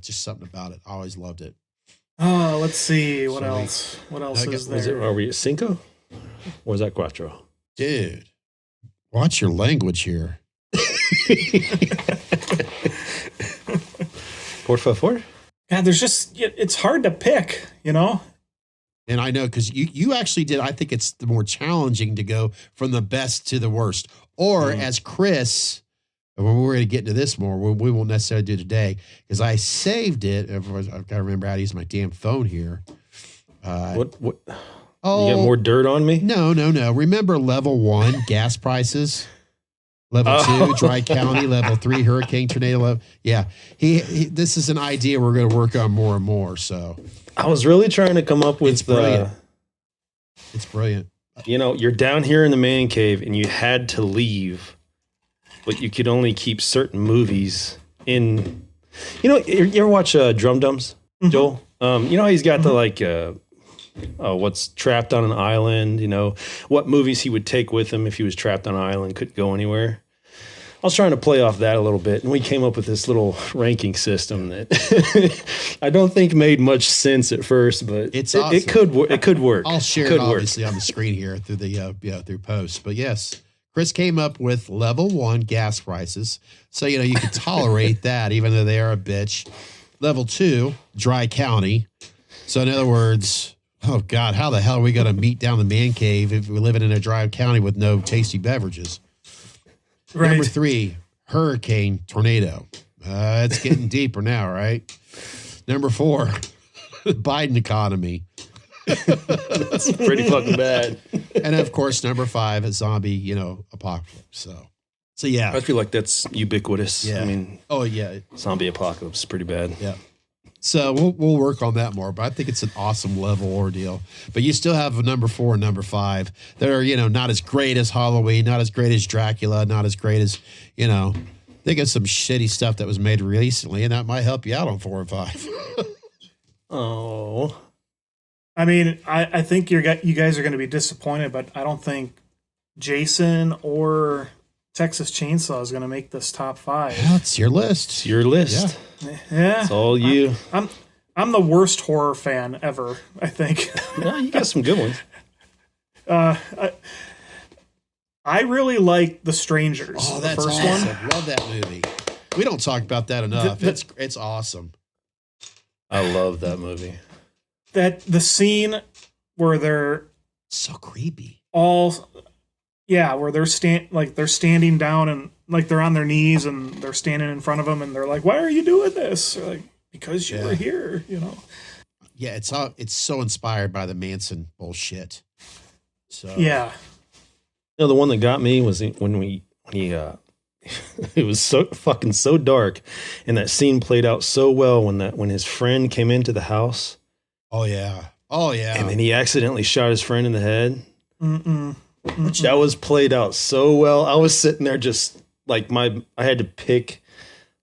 just something about it. I always loved it. Oh, let's see what So we- else. What else I is got- there? Are we at Cinco? Or is that Quattro? Dude, watch your language here. Por favor? God, there's just it's hard to pick. You know. And I know because you actually did. I think it's the more challenging to go from the best to the worst. Or as Chris, and when we're going to get into this more, we won't necessarily do today because I saved it. I've got to remember how to use my damn phone here. What? Oh, You got more dirt on me? No. Remember level 1 gas prices, level 2 dry county, level 3 hurricane tornado. Yeah, he this is an idea we're going to work on more and more. So I was really trying to come up with It's brilliant. It's brilliant. you're down here in the man cave and you had to leave, but you could only keep certain movies in. You ever watch Drum Dums, Joel? You know how he's got the like what's trapped on an island, what movies he would take with him if he was trapped on an island, couldn't go anywhere. I was trying to play off that a little bit, and we came up with this little ranking system that I don't think made much sense at first, but It's it awesome. it could work. I'll share Could it work. obviously on the screen here through the through posts. But yes, Chris came up with level 1 gas prices, so you can tolerate that even though they are a bitch. Level 2 dry county. So in other words, oh God, how the hell are we going to meet down the man cave if we're living in a dry county with no tasty beverages? Right. Number 3, hurricane tornado. It's getting deeper now, right? Number 4, Biden economy. It's pretty fucking bad. And of course, number 5, a zombie, apocalypse. So yeah. I feel like that's ubiquitous. Yeah. I mean, Oh yeah. zombie apocalypse is pretty bad. Yeah. So we'll work on that more, but I think it's an awesome level ordeal. But you still have a number 4 and number 5 that are, not as great as Halloween, not as great as Dracula, not as great as, think of some shitty stuff that was made recently, and that might help you out on 4 and 5. Oh. I mean, I think you guys are going to be disappointed, but I don't think Jason or Texas Chainsaw is going to make this top 5. That's your list. It's your list. Yeah, It's all you. I'm the worst horror fan ever, I think. No, you got some good ones. I really like The Strangers. Oh, the that's first awesome. one. Love that movie. We don't talk about that enough. It's awesome. I love that movie. That the scene where they're So creepy. all, where they're standing down and like they're on their knees and they're standing in front of them and they're like, "Why are you doing this?" They're like, "Because you were here," Yeah, it's so inspired by the Manson bullshit. So Yeah. The one that got me was when he it was so dark, and that scene played out so well when his friend came into the house. Oh yeah. And then he accidentally shot his friend in the head. Mm-mm. That was played out so well. I was sitting there just like I had to pick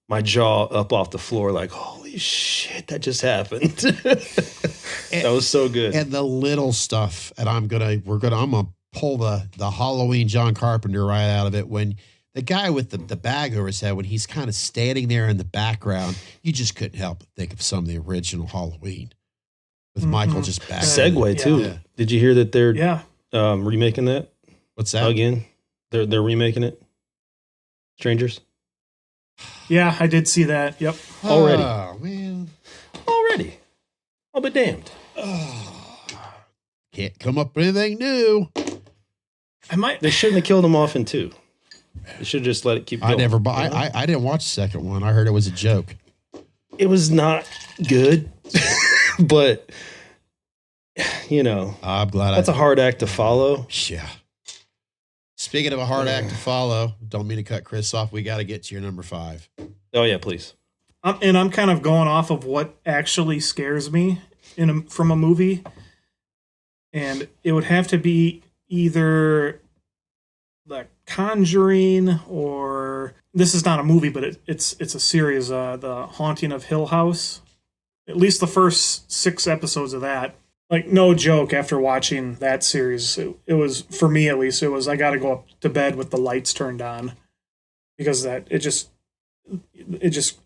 my jaw up off the floor like, holy shit, that just happened. That was so good. And the little stuff, and I'm gonna pull the Halloween John Carpenter right out of it when the guy with the bag over his head, when he's kind of standing there in the background, you just couldn't help but think of some of the original Halloween with Michael just back. Segue too. Yeah. Did you hear that they're Yeah. remaking that What's that? again? They're remaking it. Strangers. Yeah, I did see that. Yep. Already. Oh, man. Already. I'll be damned. Can't come up with anything new. I might. They shouldn't have killed him off in 2. They should have just let it keep going. I didn't watch the second one. I heard it was a joke. It was not good, but, I'm glad that's a hard act to follow. Yeah. Speaking of a hard act to follow, don't mean to cut Chris off. We got to get to your number 5. Oh, yeah, please. I'm kind of going off of what actually scares me from a movie. And it would have to be either The Conjuring or this is not a movie, but it's a series, The Haunting of Hill House. At least the first 6 episodes of that. Like, no joke, after watching that series, it was, for me at least, it was, I got to go up to bed with the lights turned on because it just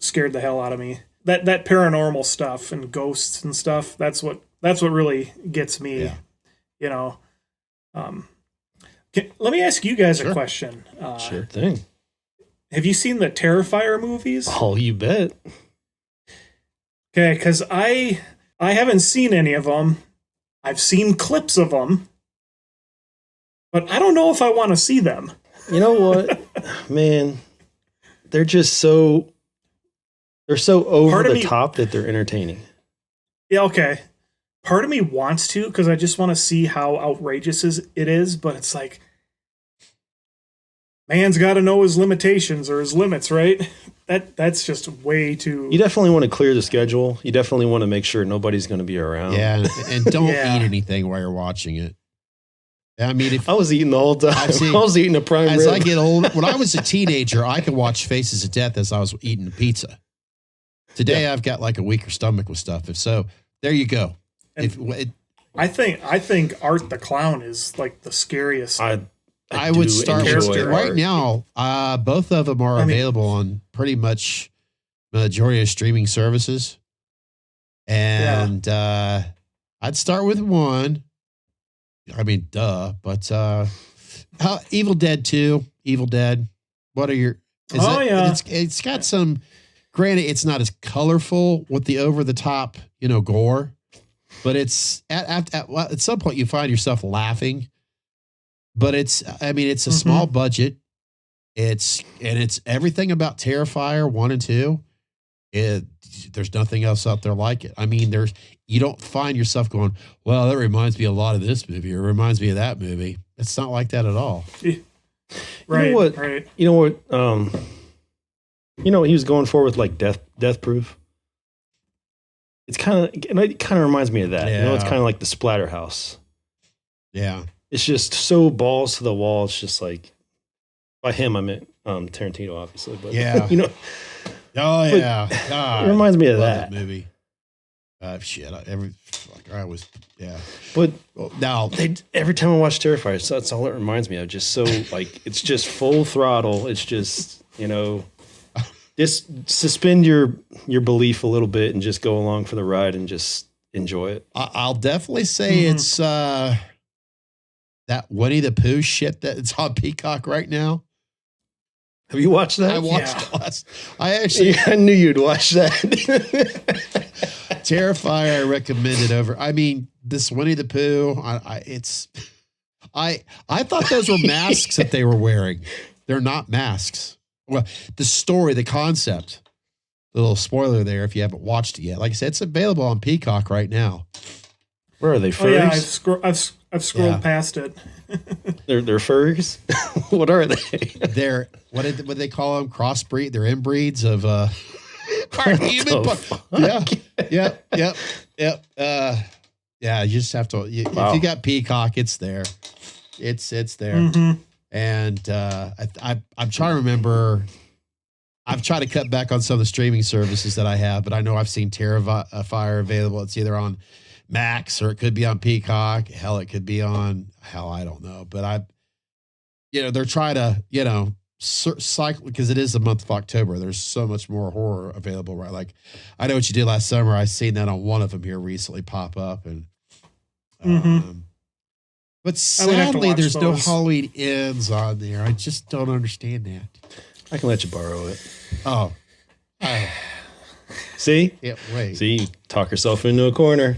scared the hell out of me. That paranormal stuff and ghosts and stuff, that's what really gets me, Yeah. Let me ask you guys a question. Sure thing. Have you seen the Terrifier movies? Oh, you bet. Okay, because I haven't seen any of them. I've seen clips of them, but I don't know if I want to see them. You know what, man? They're so over the top that they're entertaining. Yeah, okay. Part of me wants to because I just want to see how outrageous it is, but it's like, man's got to know his limitations or his limits, right? That's just way too. You definitely want to clear the schedule. You definitely want to make sure nobody's going to be around. Yeah, and don't eat anything while you're watching it. I mean, I was eating the whole time. I was eating a prime rib. As I get old, when I was a teenager, I could watch Faces of Death as I was eating a pizza. Today, I've got like a weaker stomach with stuff. If so, there you go. I think Art the Clown is like the scariest. I would start with right now. Both of them are available on pretty much majority of streaming services, and I'd start with one. I mean, duh, but Evil Dead 2, Evil Dead. What are your? It's got some. Granted, it's not as colorful with the over the top, gore, but it's at some point you find yourself laughing. But it's a small budget. It's everything about Terrifier 1 and 2. There's nothing else out there like it. I mean, you don't find yourself going, well, that reminds me a lot of this movie or reminds me of that movie. It's not like that at all. Right. You know what? He was going for with like Death Proof. It kind of reminds me of that. Yeah. It's kind of like the Splatterhouse. Yeah. It's just so balls to the wall. It's just like, by him, I meant Tarantino, obviously. But yeah. Oh yeah. God, it reminds me of that movie. Shit. But now every time I watch Terrifier, that's all it reminds me of. Just so like it's just full throttle. It's just just suspend your belief a little bit and just go along for the ride and just enjoy it. I'll definitely say it's that Winnie the Pooh shit that's on Peacock right now. Have you watched that? I watched last. I knew you'd watch that. Terrifier I recommended over. I mean, this Winnie the Pooh. I thought those were masks that they were wearing. They're not masks. Well, the story, the concept. A little spoiler there if you haven't watched it yet. Like I said, it's available on Peacock right now. Where are they? Furries? Oh yeah, I've scrolled past it. They're furries. What are they? They're what they call them? Crossbreed. They're inbreeds of human. Yep. Yeah. You just have to. If you got Peacock, it's there. It's there. Mm-hmm. And I'm trying to remember. I've tried to cut back on some of the streaming services that I have, but I know I've seen Terrifier available. It's either on Max or it could be on Peacock. Hell, it could be on I don't know. But they're trying to, cycle because it is the month of October. There's so much more horror available, right? Like I Know What You Did Last Summer. I seen that on one of them here recently pop up and, but sadly there's no Halloween Ends on there. I just don't understand that. I can let you borrow it. Oh. See? Yeah, wait. See, you talk yourself into a corner.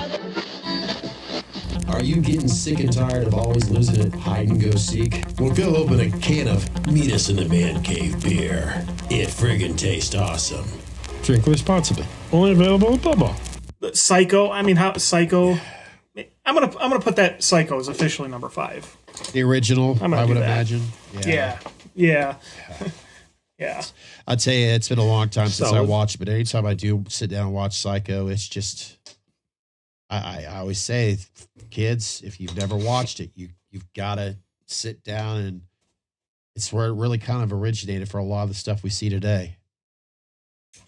Are you getting sick and tired of always losing at hide and go seek? Well, go open a can of Meet Us in the Man Cave beer. It friggin' tastes awesome. Drink responsibly. Only available at Bubba. Psycho. I mean, how Psycho? I'm gonna put that Psycho as officially number 5. The original, I would imagine. Yeah. I'd tell you, it's been a long time since I Solid. watched, but anytime I do sit down and watch Psycho, it's just, I always say, kids, if you've never watched it, you've got to sit down, and it's where it really kind of originated for a lot of the stuff we see today.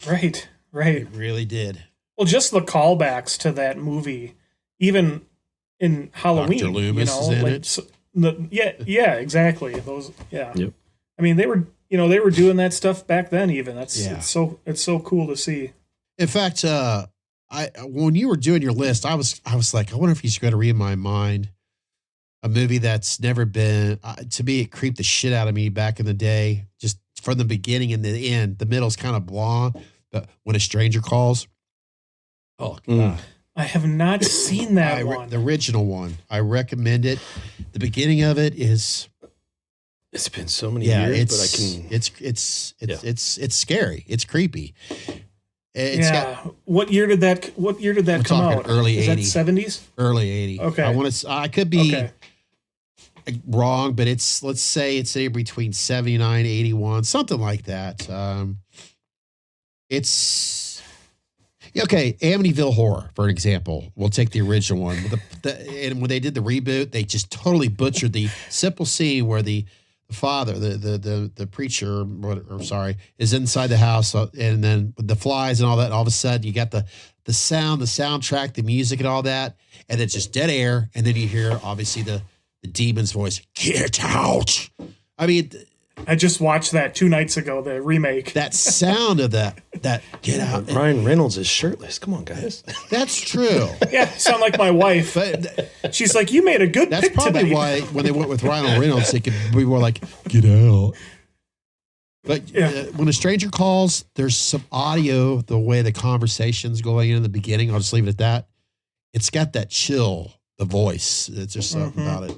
Right. It really did. Well, just the callbacks to that movie, even in Halloween. Dr. Loomis is in it. So, yeah, exactly. Those, yeah. Yep. I mean, they were doing that stuff back then. Even it's Yeah. it's so cool to see. In fact, when you were doing your list, I was like, I wonder if he's going to read my mind. A movie that's never been, to me, it creeped the shit out of me back in the day. Just from the beginning and the end, the middle's kind of blonde. But When a Stranger Calls, oh God, I have not seen that one. the original one. I recommend it. The beginning of it is, It's been so many years, but I can. it's scary. It's creepy. It's got What year did that come talking out? early Is that 80s. 70s? early 80. Okay. I could be Okay. wrong, but let's say it's anywhere between 79, 81, something like that. It's okay. Amityville Horror, for an example. We'll take the original one. And when they did the reboot, they just totally butchered the simple scene where the father, the preacher, is inside the house, and then with the flies and all that. And all of a sudden, you got the sound, the soundtrack, the music, and all that, and it's just dead air. And then you hear obviously the demon's voice, "Get out!" I mean, I just watched that 2 nights ago. The remake. that sound of that "Get out!" Ryan Reynolds is shirtless. Come on, guys. That's true. Yeah, sound like my wife. But She's like, "You made a good that's pick probably tonight." why when they went with Ryan Reynolds, they could be more like, "Get out." But When a Stranger Calls, there's some audio, the way the conversation's going in the beginning. I'll just leave it at that. It's got that chill, the voice. It's just something about it.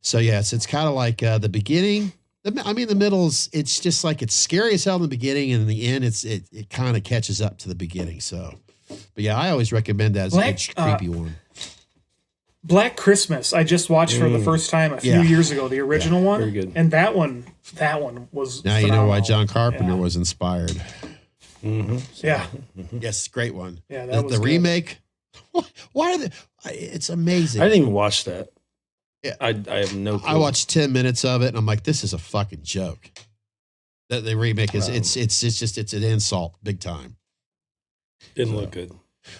So yes, it's kind of like the beginning. The middle's, it's just like it's scary as hell in the beginning, and in the end, it kind of catches up to the beginning. So, but yeah, I always recommend that as a creepy one. Black Christmas. I just watched for the first time a few years ago. The original one, very good. and that one was. Now you know why phenomenal. John Carpenter was inspired. Yeah, Yes, great one. Yeah, that was the good. remake. Why are they? It's amazing. I didn't even watch that. Yeah. I have no clue. I watched 10 minutes of it, and I'm like, this is a fucking joke. The remake is it's an insult, big time. Didn't look good.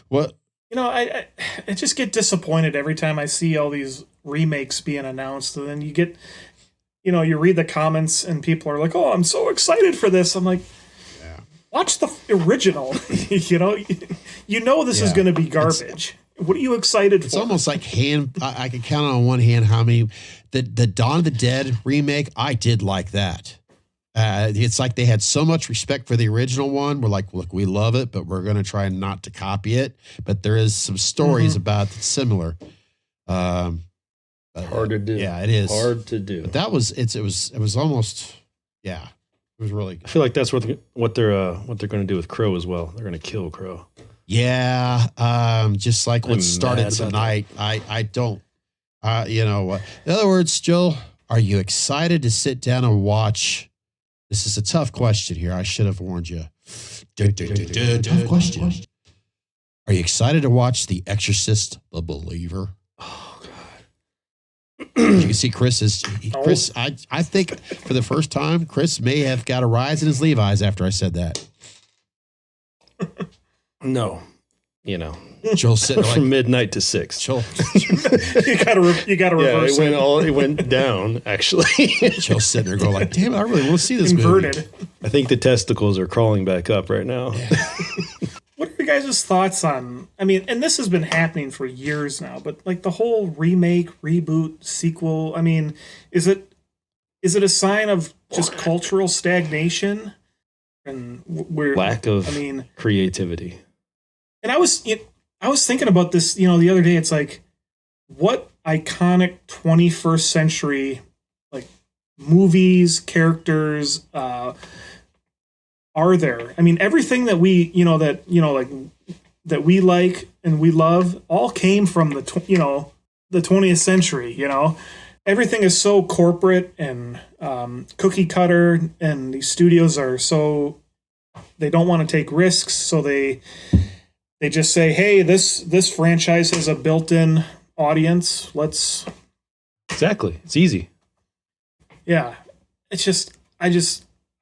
What? I just get disappointed every time I see all these remakes being announced, and then you get, you read the comments, and people are like, "Oh, I'm so excited for this." I'm like, watch the original. This is going to be garbage. What are you excited for? It's almost like I can count on one hand how many the Dawn of the Dead remake. I did like that. It's like they had so much respect for the original one. We're like, look, we love it, but we're going to try not to copy it. But there is some stories about it similar. Hard to do. Yeah, it is hard to do. But that was it was almost it was really good. I feel like that's what they're going to do with Crow as well. They're going to kill Crow. Yeah, just like what I'm started mad about tonight. I don't. In other words, Joel, are you excited to sit down and watch? This is a tough question here. I should have warned you. Tough question. Are you excited to watch The Exorcist: The Believer? Oh God. You can see Chris. I think for the first time, Chris may have got a rise in his Levi's after I said that. No, Joel's sitting there from like, midnight to 6. Joel, you gotta reverse it went down actually. Joel's sitting there going like, damn it, I really want to see this inverted. movie. I think the testicles are crawling back up right now. What are your guys' thoughts on? I mean, and this has been happening for years now, but like the whole remake, reboot, sequel. I mean, is it is it a sign of just cultural stagnation and we're Lack of creativity. And I was thinking about this, the other day. It's like, what iconic 21st century like movies, characters are there? I mean, everything that we, that we like and we love all came from the 20th century. Everything is so corporate and cookie cutter, and these studios are they don't want to take risks, so they just say, hey, this franchise has a built-in audience. Exactly. It's easy. Yeah. It's just I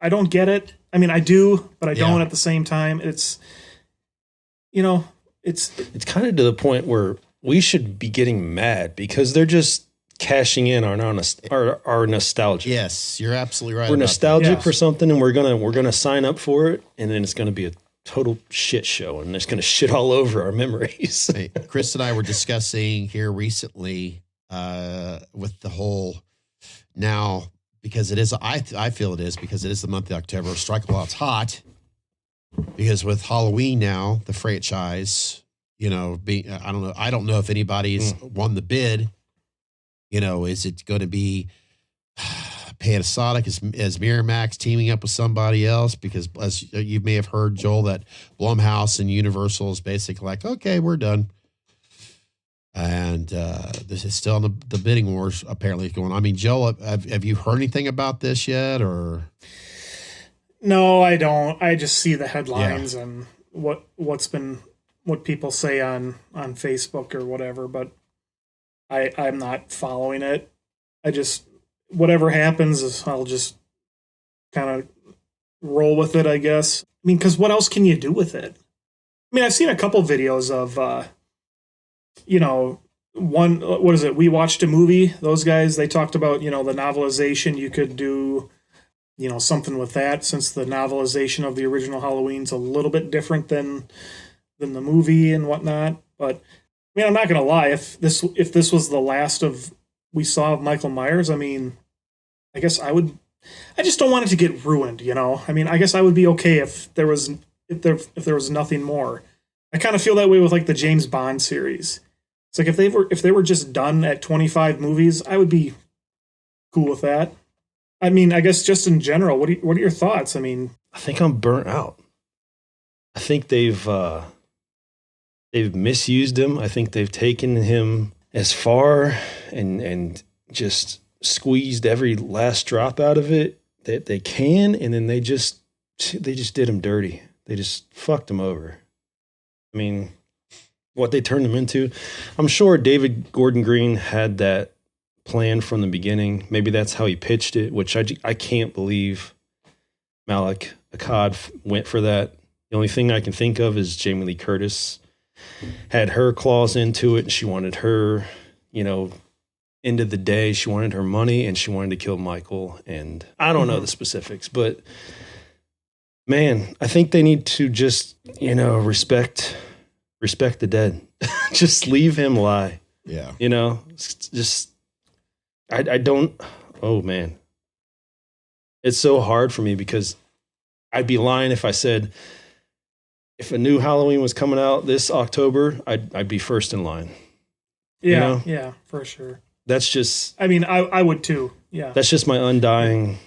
don't get it. I mean, I do, but I don't at the same time. It's it's kind of to the point where we should be getting mad because they're just cashing in on our nostalgia. Yes, you're absolutely right. We're nostalgic for something, and we're gonna sign up for it, and then it's gonna be a total shit show, and it's gonna shit all over our memories. Hey, Chris and I were discussing here recently with the whole now, because it is, I feel it is because it is the month of October. Strike while it's hot. Because with Halloween now, the franchise, I don't know if anybody's won the bid. Is it going to be Panasonic as Miramax teaming up with somebody else? Because as you may have heard, Joel, that Blumhouse and Universal is basically like, okay, we're done. And this is still in the bidding wars apparently going on. I mean, Joel, have you heard anything about this yet, or? No, I don't. I just see the headlines and what people say on Facebook or whatever, but I'm not following it. I just, whatever happens, I'll just kind of roll with it, I guess. I mean, because what else can you do with it? I mean, I've seen a couple videos of, one, what is it? We Watched a Movie. Those guys, they talked about, the novelization. You could do, something with that, since the novelization of the original Halloween's a little bit different than the movie and whatnot. But I mean, I'm not gonna lie. If this was the last we saw of Michael Myers, I mean, I guess I would. I just don't want it to get ruined. I mean, I guess I would be okay if there was nothing more. I kind of feel that way with like the James Bond series. It's like if they were just done at 25 movies, I would be cool with that. I mean, I guess just in general, what are your thoughts? I mean, I think I'm burnt out. I think they've misused him. I think they've taken him as far and just squeezed every last drop out of it that they can, and then they just did him dirty. They just fucked him over. I mean, what they turned him into. I'm sure David Gordon Green had that plan from the beginning. Maybe that's how he pitched it, which I can't believe Malik Akkad went for that. The only thing I can think of is Jamie Lee Curtis had her claws into it, and she wanted her, end of the day, she wanted her money, and she wanted to kill Michael. And I don't know the specifics, but man, I think they need to just, respect the dead. Just leave him lie. Yeah. Just, I don't, oh man. It's so hard for me because I'd be lying if I said, if a new Halloween was coming out this October, I'd be first in line. Yeah, yeah, for sure. That's just, I mean, I would too. Yeah. That's just my undying,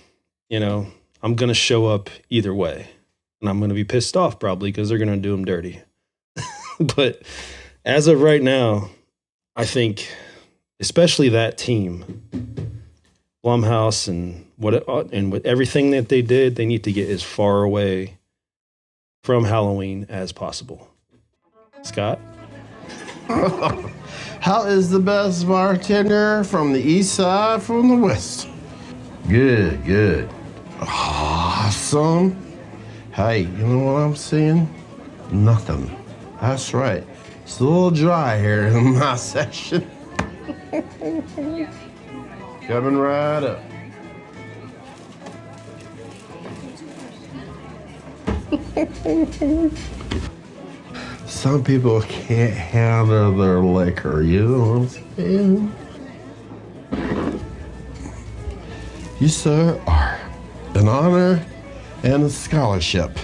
I'm going to show up either way. And I'm going to be pissed off probably because they're going to do him dirty. But as of right now, I think, especially that team, Blumhouse and with everything that they did, they need to get as far away from Halloween as possible. Scott? How is the best bartender from the east side from the west? Good. Awesome. Hey, you know what I'm seeing? Nothing. That's right. It's a little dry here in my section. Coming right up. Some people can't handle their liquor, you know what I'm saying? You, sir, are an honor and a scholarship.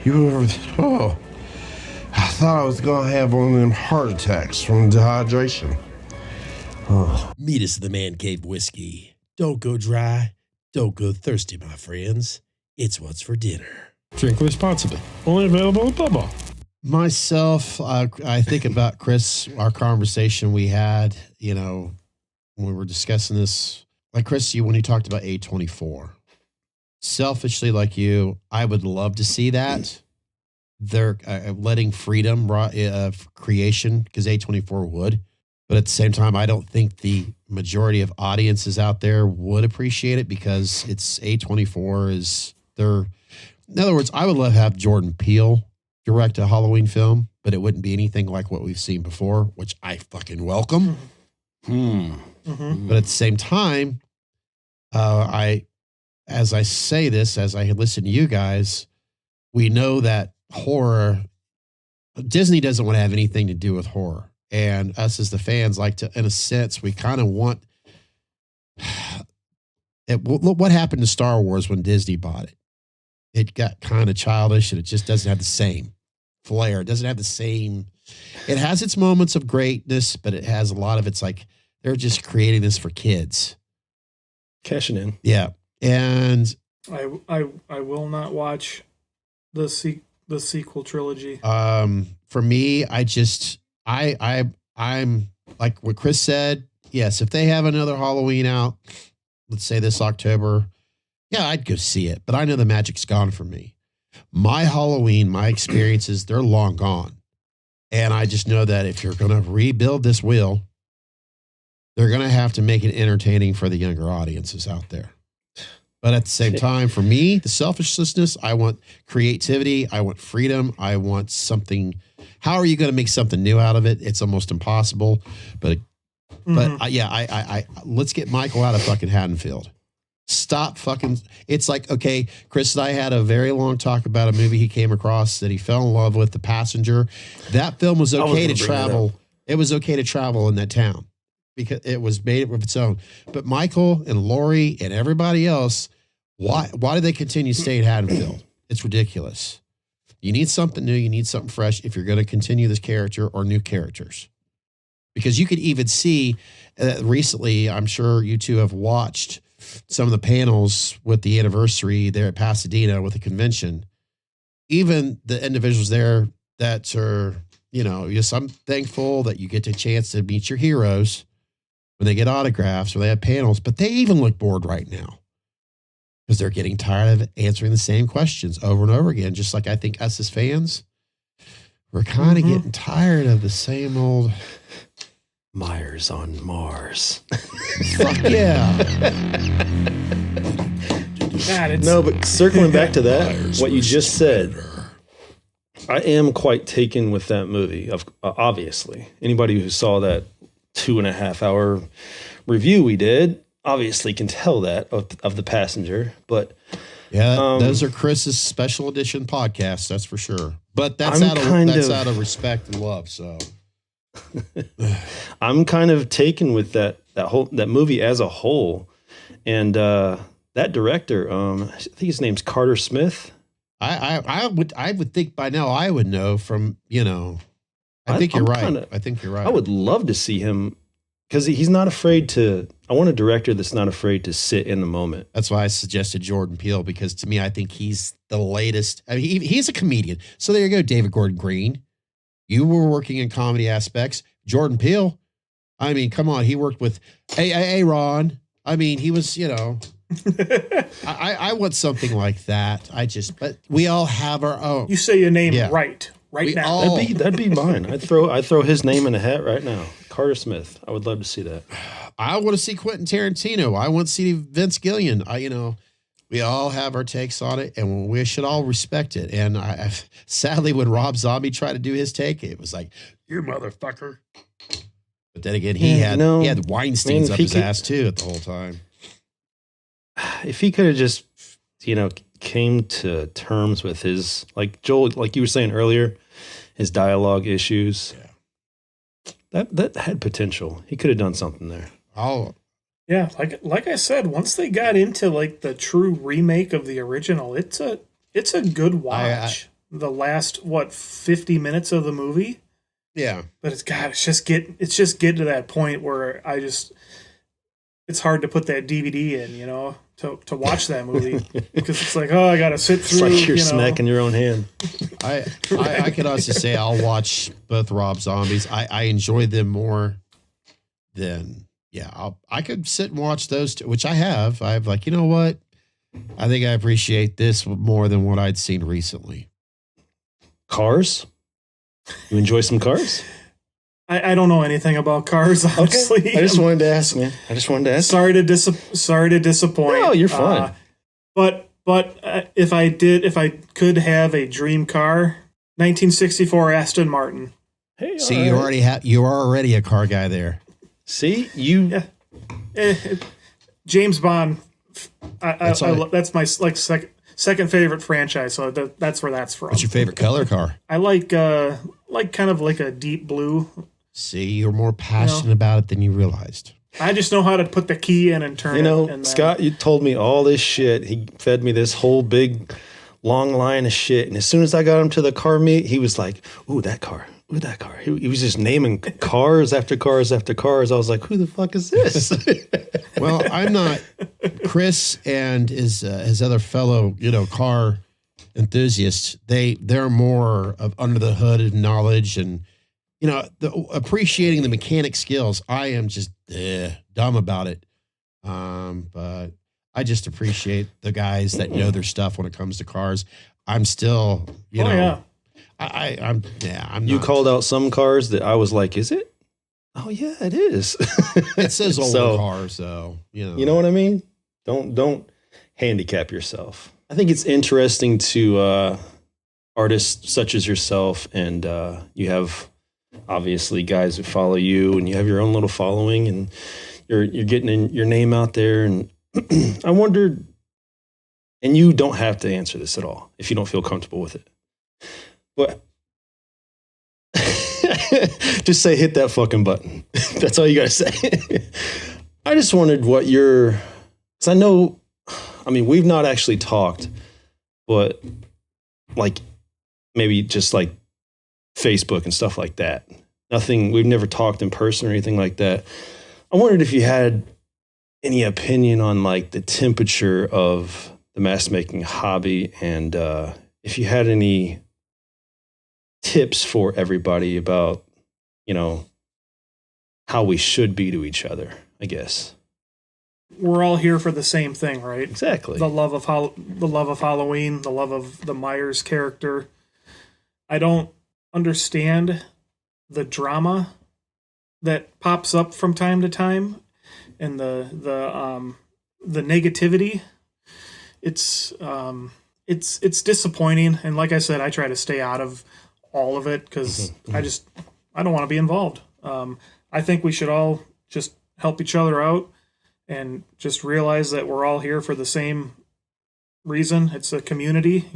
You were, I thought I was going to have one of them heart attacks from dehydration. Meet us at the Man Cave Whiskey. Don't go dry. Don't go thirsty, my friends. It's what's for dinner. Drink responsibly. Only available at Bubba. Myself, I think about Chris, our conversation we had, when we were discussing this. Like Chris, when you talked about A24. Selfishly, like you, I would love to see that. They're letting freedom of creation, because A24 would. But at the same time, I don't think the majority of audiences out there would appreciate it, because it's A24 is their. In other words, I would love to have Jordan Peele direct a Halloween film, but it wouldn't be anything like what we've seen before, which I fucking welcome. But at the same time, as I say this, as I listen to you guys, we know that horror, Disney doesn't want to have anything to do with horror. And us as the fans like to, in a sense, we kind of want what happened to Star Wars when Disney bought it. It got kind of childish, and it just doesn't have the same flair. It doesn't have the same, it has its moments of greatness, but it has a lot of, it's like, they're just creating this for kids. Cashing in. Yeah. And I will not watch the sequel trilogy. For me, I'm like what Chris said. Yes, if they have another Halloween out, let's say this October, yeah, I'd go see it. But I know the magic's gone for me. My Halloween, my experiences, they're long gone. And I just know that if you're going to rebuild this wheel, they're going to have to make it entertaining for the younger audiences out there. But at the same time, for me, the selfishness, I want creativity. I want freedom. I want something. How are you going to make something new out of it? It's almost impossible. But let's get Michael out of fucking Haddonfield. Stop fucking. It's like, okay, Chris and I had a very long talk about a movie he came across that he fell in love with, The Passenger. That film was okay to travel. It was okay to travel in that town, because it was made of its own. But Michael and Lori and everybody else, why do they continue to stay at Haddonfield? It's ridiculous. You need something new. You need something fresh if you're going to continue this character or new characters. Because you could even see recently, I'm sure you two have watched some of the panels with the anniversary there at Pasadena with the convention. Even the individuals there that are, yes, I'm thankful that you get the chance to meet your heroes when they get autographs or they have panels, but they even look bored right now because they're getting tired of answering the same questions over and over again. Just like I think us as fans, we're kind of getting tired of the same old Myers on Mars. Fuck yeah. No, but circling back to that, what you just said, I am quite taken with that movie. Obviously, anybody who saw that 2.5 hour review we did obviously can tell that of The Passenger. But yeah, those are Chris's special edition podcasts, that's for sure. But that's out of respect and love. So I'm kind of taken with that movie as a whole, and that director, I think his name's Carter Smith. I would think by now I would know from I think you're right. I think you're right. I would love to see him, because he's not afraid to. I want a director that's not afraid to sit in the moment. That's why I suggested Jordan Peele, because to me, I think he's the latest. I mean, he's a comedian. So there you go, David Gordon Green. You were working in comedy aspects. Jordan Peele, I mean, come on. He worked with Aaron. I mean, he was, I want something like that. But we all have our own. You say your name right now. That'd be mine. I'd throw his name in a hat right now. Carter Smith. I would love to see that. I want to see Quentin Tarantino. I want to see Vince Gilligan. We all have our takes on it, and we should all respect it. And sadly, when Rob Zombie tried to do his take, it was like, "You motherfucker!" But then again, he had Weinstein's up his ass too at the whole time. If he could have just, came to terms with his, like Joel, like you were saying earlier, his dialogue issues. Yeah. That had potential. He could have done something there. Yeah, like I said, once they got into like the true remake of the original, it's a good watch. The last 50 minutes of the movie, Yeah. but it's just getting to that point where it's hard to put that DVD in, to watch that movie because it's like, oh, I got to sit through. It's like you're smacking your own hand. I could also say I'll watch both Rob Zombies. I enjoy them more than I could sit and watch those two, which I have. I've like, you know what? I think I appreciate this more than what I'd seen recently. Cars? You enjoy some Cars? I don't know anything about Cars, honestly. Okay. I just wanted to ask, man. Sorry to disappoint. No, you're fine. But if I could have a dream car, 1964 Aston Martin. Hey, see, you are already a car guy there. See, you. Yeah. James Bond. That's my second favorite franchise. So that's where that's from. What's your favorite color car? I like kind of like a deep blue. See, you're more passionate about it than you realized. I just know how to put the key in and turn it. And Scott, you told me all this shit. He fed me this whole big, long line of shit. And as soon as I got him to the car meet, he was like, ooh, that car. Ooh, that car. He was just naming cars after cars after cars. I was like, who the fuck is this? Well, I'm not. Chris and his other fellow, car enthusiasts, they're more of under the hood knowledge and, appreciating the mechanic skills. I am just dumb about it. But I just appreciate the guys that know their stuff when it comes to cars. I'm still, I'm You not. called out some cars that I was like, is it? Oh yeah, it is. It says older So, cars, so You know what I mean? Don't handicap yourself. I think it's interesting to artists such as yourself, and you have obviously guys who follow you, and you have your own little following, and you're getting your name out there. And I wondered, and you don't have to answer this at all if you don't feel comfortable with it, but just say hit that fucking button. That's all you gotta say. I just wondered what because I know, we've not actually talked, but like maybe just like Facebook and stuff like that. Nothing, we've never talked in person or anything like that. I wondered if you had any opinion on like the temperature of the mask making hobby, and if you had any tips for everybody about, how we should be to each other, I guess. We're all here for the same thing, right? Exactly. The love of Halloween, the love of the Myers character. I don't understand the drama that pops up from time to time, and the negativity. It's disappointing, and like I said, I try to stay out of all of it because I don't want to be involved. I think we should all just help each other out and just realize that we're all here for the same reason. It's a community,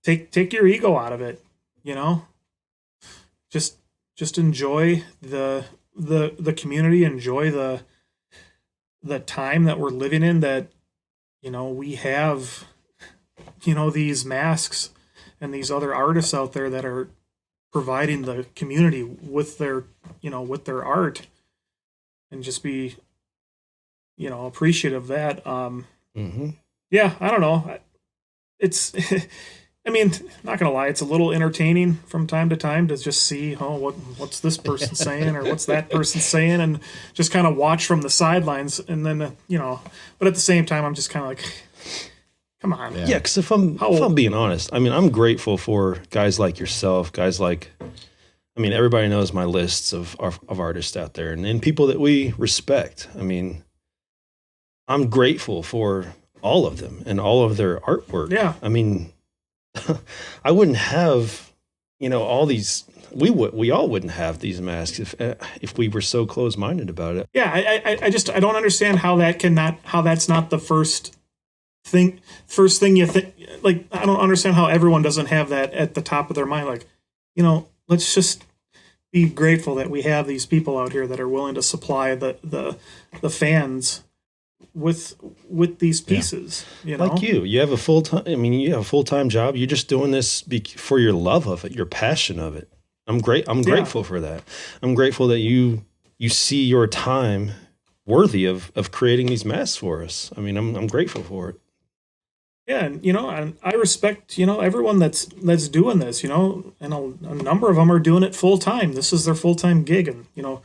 Take your ego out of it, Just enjoy the community, enjoy the time that we're living in, that we have these masks and these other artists out there that are providing the community with their art, and just be appreciative of that. Yeah, I don't know. It's not gonna lie, it's a little entertaining from time to time to just see, what's this person saying or what's that person saying, and just kind of watch from the sidelines, and then but at the same time I'm just kind of like, come on. Yeah, because if I'm being honest, I'm grateful for guys like yourself, guys like, everybody knows my lists of artists out there, and people that we respect. I'm grateful for all of them and all of their artwork. Yeah. I wouldn't have, all these. We all wouldn't have these masks if we were so close-minded about it. Yeah, I don't understand how that's not the first thing you think. Like, I don't understand how everyone doesn't have that at the top of their mind. Like, let's just be grateful that we have these people out here that are willing to supply the fans with these pieces. You know, like you have a full time. I mean, you have a full time job. You're just doing this for your love of it, your passion of it. I'm grateful for that. I'm grateful that you see your time worthy of creating these masks for us. I mean, I'm grateful for it. Yeah, and and I respect everyone that's doing this. And a number of them are doing it full time. This is their full time gig, and to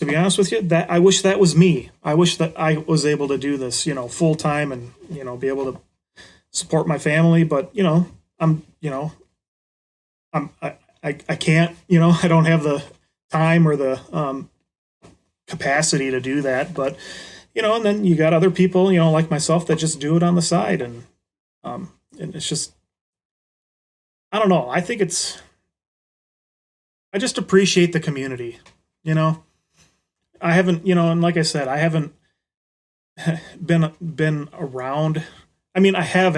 be honest with you, that I wish that was me. I wish that I was able to do this, full time, and be able to support my family. But I can't. I don't have the time or the capacity to do that. But and then you got other people, like myself, that just do it on the side, and it's just, I don't know. I think I just appreciate the community. I haven't, and like I said, I haven't been around. I mean, I have.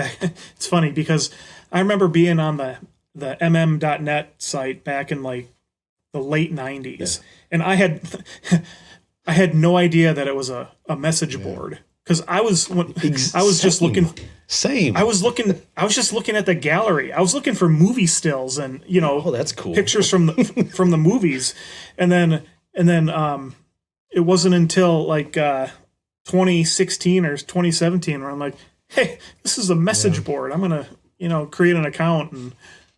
It's funny because I remember being on the mm.net site back in like the late 90s, and I had no idea that it was a message board, because I was just looking. Same. I was just looking at the gallery. I was looking for movie stills and oh, that's cool. Pictures from the movies, and then it wasn't until like 2016 or 2017 where I'm like, hey, this is a message board. I'm gonna create an account and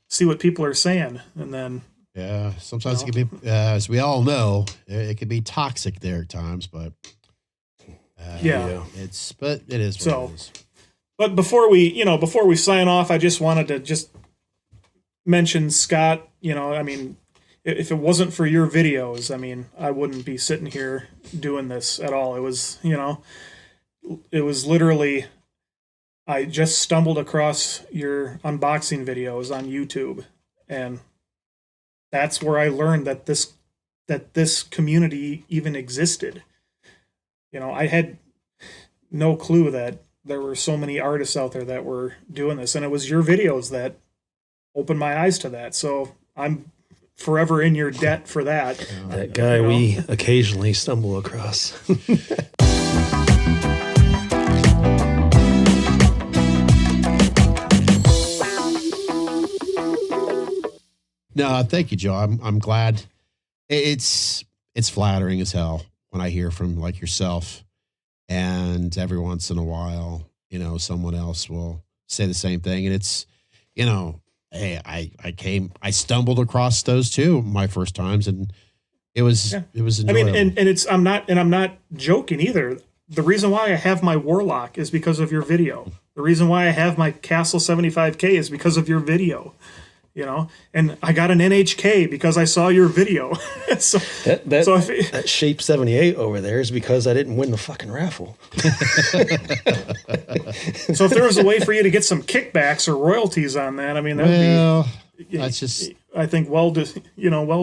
see what people are saying, and then. Yeah, sometimes it can be, as we all know, it can be toxic there at times, but it is what it is. But before we sign off, I just wanted to just mention, Scott. I mean, if it wasn't for your videos, I mean, I wouldn't be sitting here doing this at all. It was, it was literally, I just stumbled across your unboxing videos on YouTube, and that's where I learned that this community even existed. I had no clue that there were so many artists out there that were doing this, and it was your videos that opened my eyes to that. So I'm forever in your debt for that. That guy we occasionally stumble across. No, thank you, Joe. I'm glad. It's flattering as hell when I hear from like yourself, and every once in a while, someone else will say the same thing, and it's, hey, I stumbled across those too my first times, and it was enjoyable. I mean, and I'm not joking either. The reason why I have my Warlock is because of your video. The reason why I have my Castle 75K is because of your video. And I got an NHK because I saw your video. So that Shape 78 over there is because I didn't win the fucking raffle. So if there was a way for you to get some kickbacks or royalties on that, I mean, that would be. That's just. I think well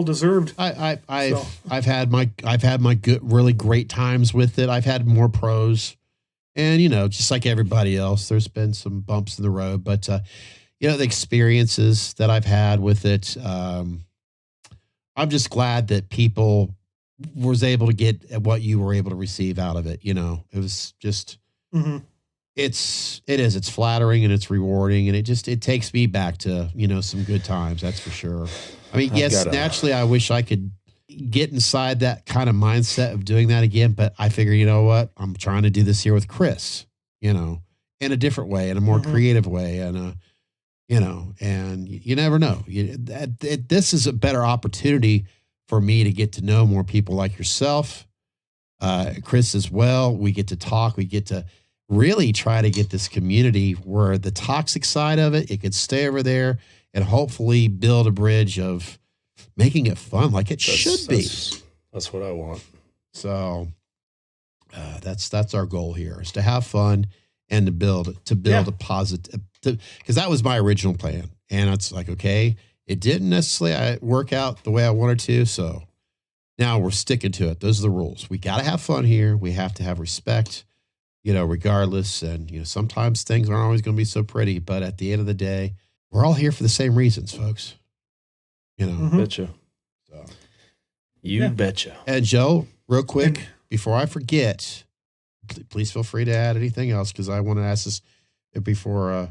deserved. I've had my good, really great times with it. I've had more pros, and just like everybody else, there's been some bumps in the road, but. The experiences that I've had with it, I'm just glad that people was able to get what you were able to receive out of it. It was just, it's flattering and it's rewarding, and it takes me back to, some good times. That's for sure. I mean, naturally, I wish I could get inside that kind of mindset of doing that again, but I figure, I'm trying to do this here with Chris, in a different way, in a more creative way, and and you never know. This is a better opportunity for me to get to know more people like yourself, Chris as well. We get to talk. We get to really try to get this community where the toxic side of it could stay over there, and hopefully build a bridge of making it fun like it should be. That's what I want. So that's our goal here, is to have fun and to build a positive. Because that was my original plan, and it's like, okay, it didn't necessarily work out the way I wanted to, so now we're sticking to it. Those are the rules. We got to have fun here. We have to have respect, regardless. And sometimes things aren't always going to be so pretty, but at the end of the day, we're all here for the same reasons, folks. Betcha. So. You betcha. And Joe, real quick, before I forget, please feel free to add anything else because I want to ask this before.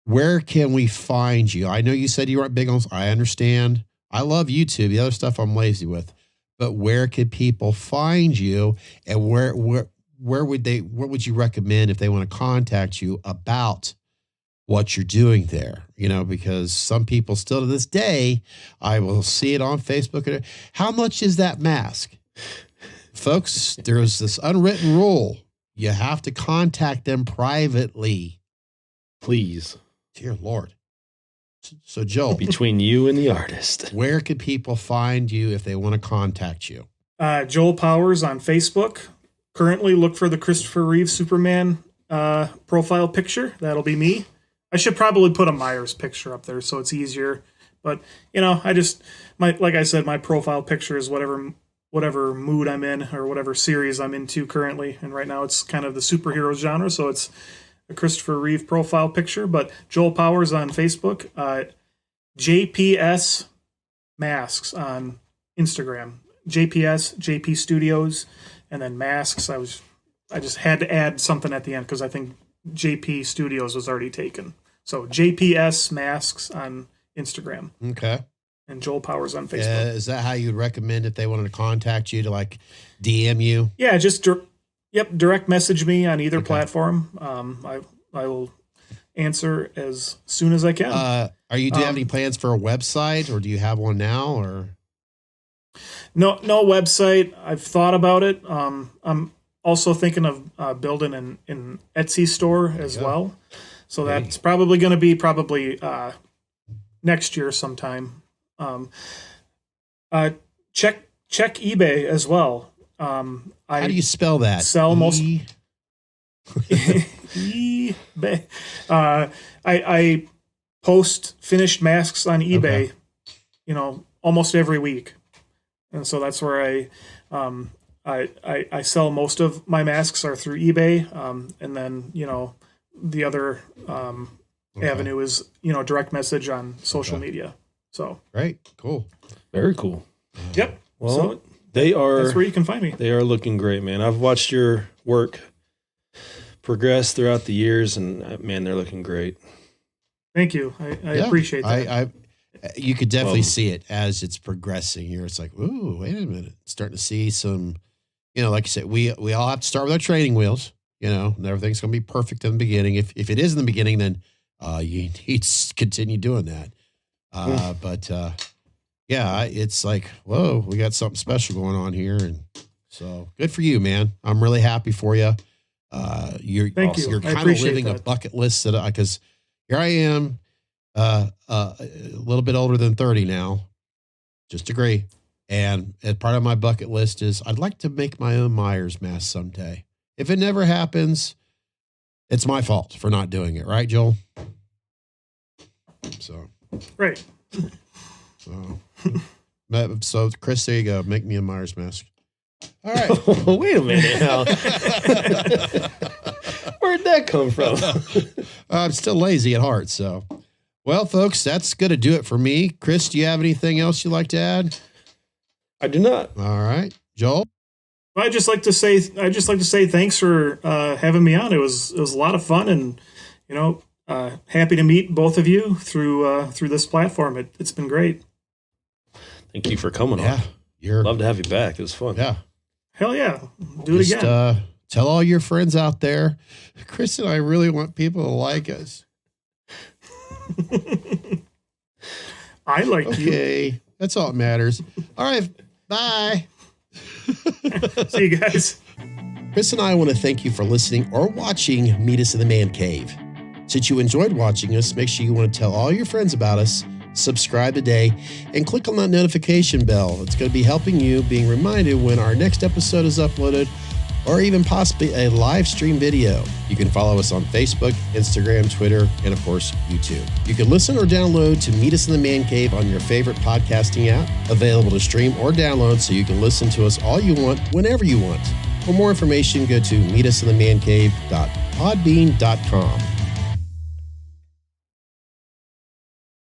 Where can we find you? I know you said you weren't big on. I understand. I love YouTube. The other stuff I'm lazy with. But where could people find you, and where would they? What would you recommend if they want to contact you about what you're doing there? You know, because some people still to this day, I will see it on Facebook. How much is that mask? Folks, there's this unwritten rule. You have to contact them privately. Please. Dear Lord. So, Joel. Between you and the artist. Where can people find you if they want to contact you? Joel Powers on Facebook. Currently, look for the Christopher Reeve Superman profile picture. That'll be me. I should probably put a Myers picture up there so it's easier. But, you know, like I said, my profile picture is whatever mood I'm in or whatever series I'm into currently. And right now it's kind of the superhero genre, so it's a Christopher Reeve profile picture. But Joel Powers on Facebook, JPS Masks on Instagram, JP Studios, and then Masks. I just had to add something at the end because I think JP Studios was already taken. So JPS Masks on Instagram. Okay. And Joel Powers on Facebook. Is that how you'd recommend if they wanted to contact you, to like DM you? Yeah, just direct message me on either platform. I will answer as soon as I can. Do you have any plans for a website, or do you have one now, or? No website. I've thought about it. I'm also thinking of building an Etsy store as well. So that's probably going to be next year sometime. Check eBay as well. How do you spell that? Sell most eBay. I post finished masks on eBay, almost every week, and so that's where I sell most of my masks are through eBay, and then the other avenue is direct message on social media. So great, cool, very cool. Yep. Well, so that's where you can find me. They are looking great, man. I've watched your work progress throughout the years, and man, they're looking great. Thank you. I appreciate that. You could definitely see it as it's progressing here. It's like, ooh, wait a minute. Starting to see some, like you said, we all have to start with our training wheels, and everything's going to be perfect in the beginning. If it is in the beginning, then you need to continue doing that. It's like, whoa, we got something special going on here. And so good for you, man. I'm really happy for you. You're kind of living a bucket list because here I am, a little bit older than 30 now, just agree. And part of my bucket list is I'd like to make my own Myers mask someday. If it never happens, it's my fault for not doing it. Right, Joel? So, right. So Chris, there you go. Make me a Myers mask. All right. Wait a minute now. Where'd that come from? I'm still lazy at heart. So, well, folks, that's going to do it for me. Chris, do you have anything else you'd like to add? I do not. All right, Joel. I'd just like to say thanks for having me on. It was a lot of fun, and happy to meet both of you through this platform. It's been great. Thank you for coming on. Love to have you back. It was fun. Yeah. Hell yeah. Do it again. Tell all your friends out there, Chris and I really want people to like us. I like you. Okay. That's all that matters. All right. Bye. See you guys. Chris and I want to thank you for listening or watching Meet Us in the Man Cave. Since you enjoyed watching us, make sure you want to tell all your friends about us, subscribe today, and click on that notification bell. It's going to be helping you being reminded when our next episode is uploaded, or even possibly a live stream video. You can follow us on Facebook, Instagram, Twitter, and of course, YouTube. You can listen or download to Meet Us in the Man Cave on your favorite podcasting app, available to stream or download so you can listen to us all you want, whenever you want. For more information, go to meetusinthemancave.podbean.com.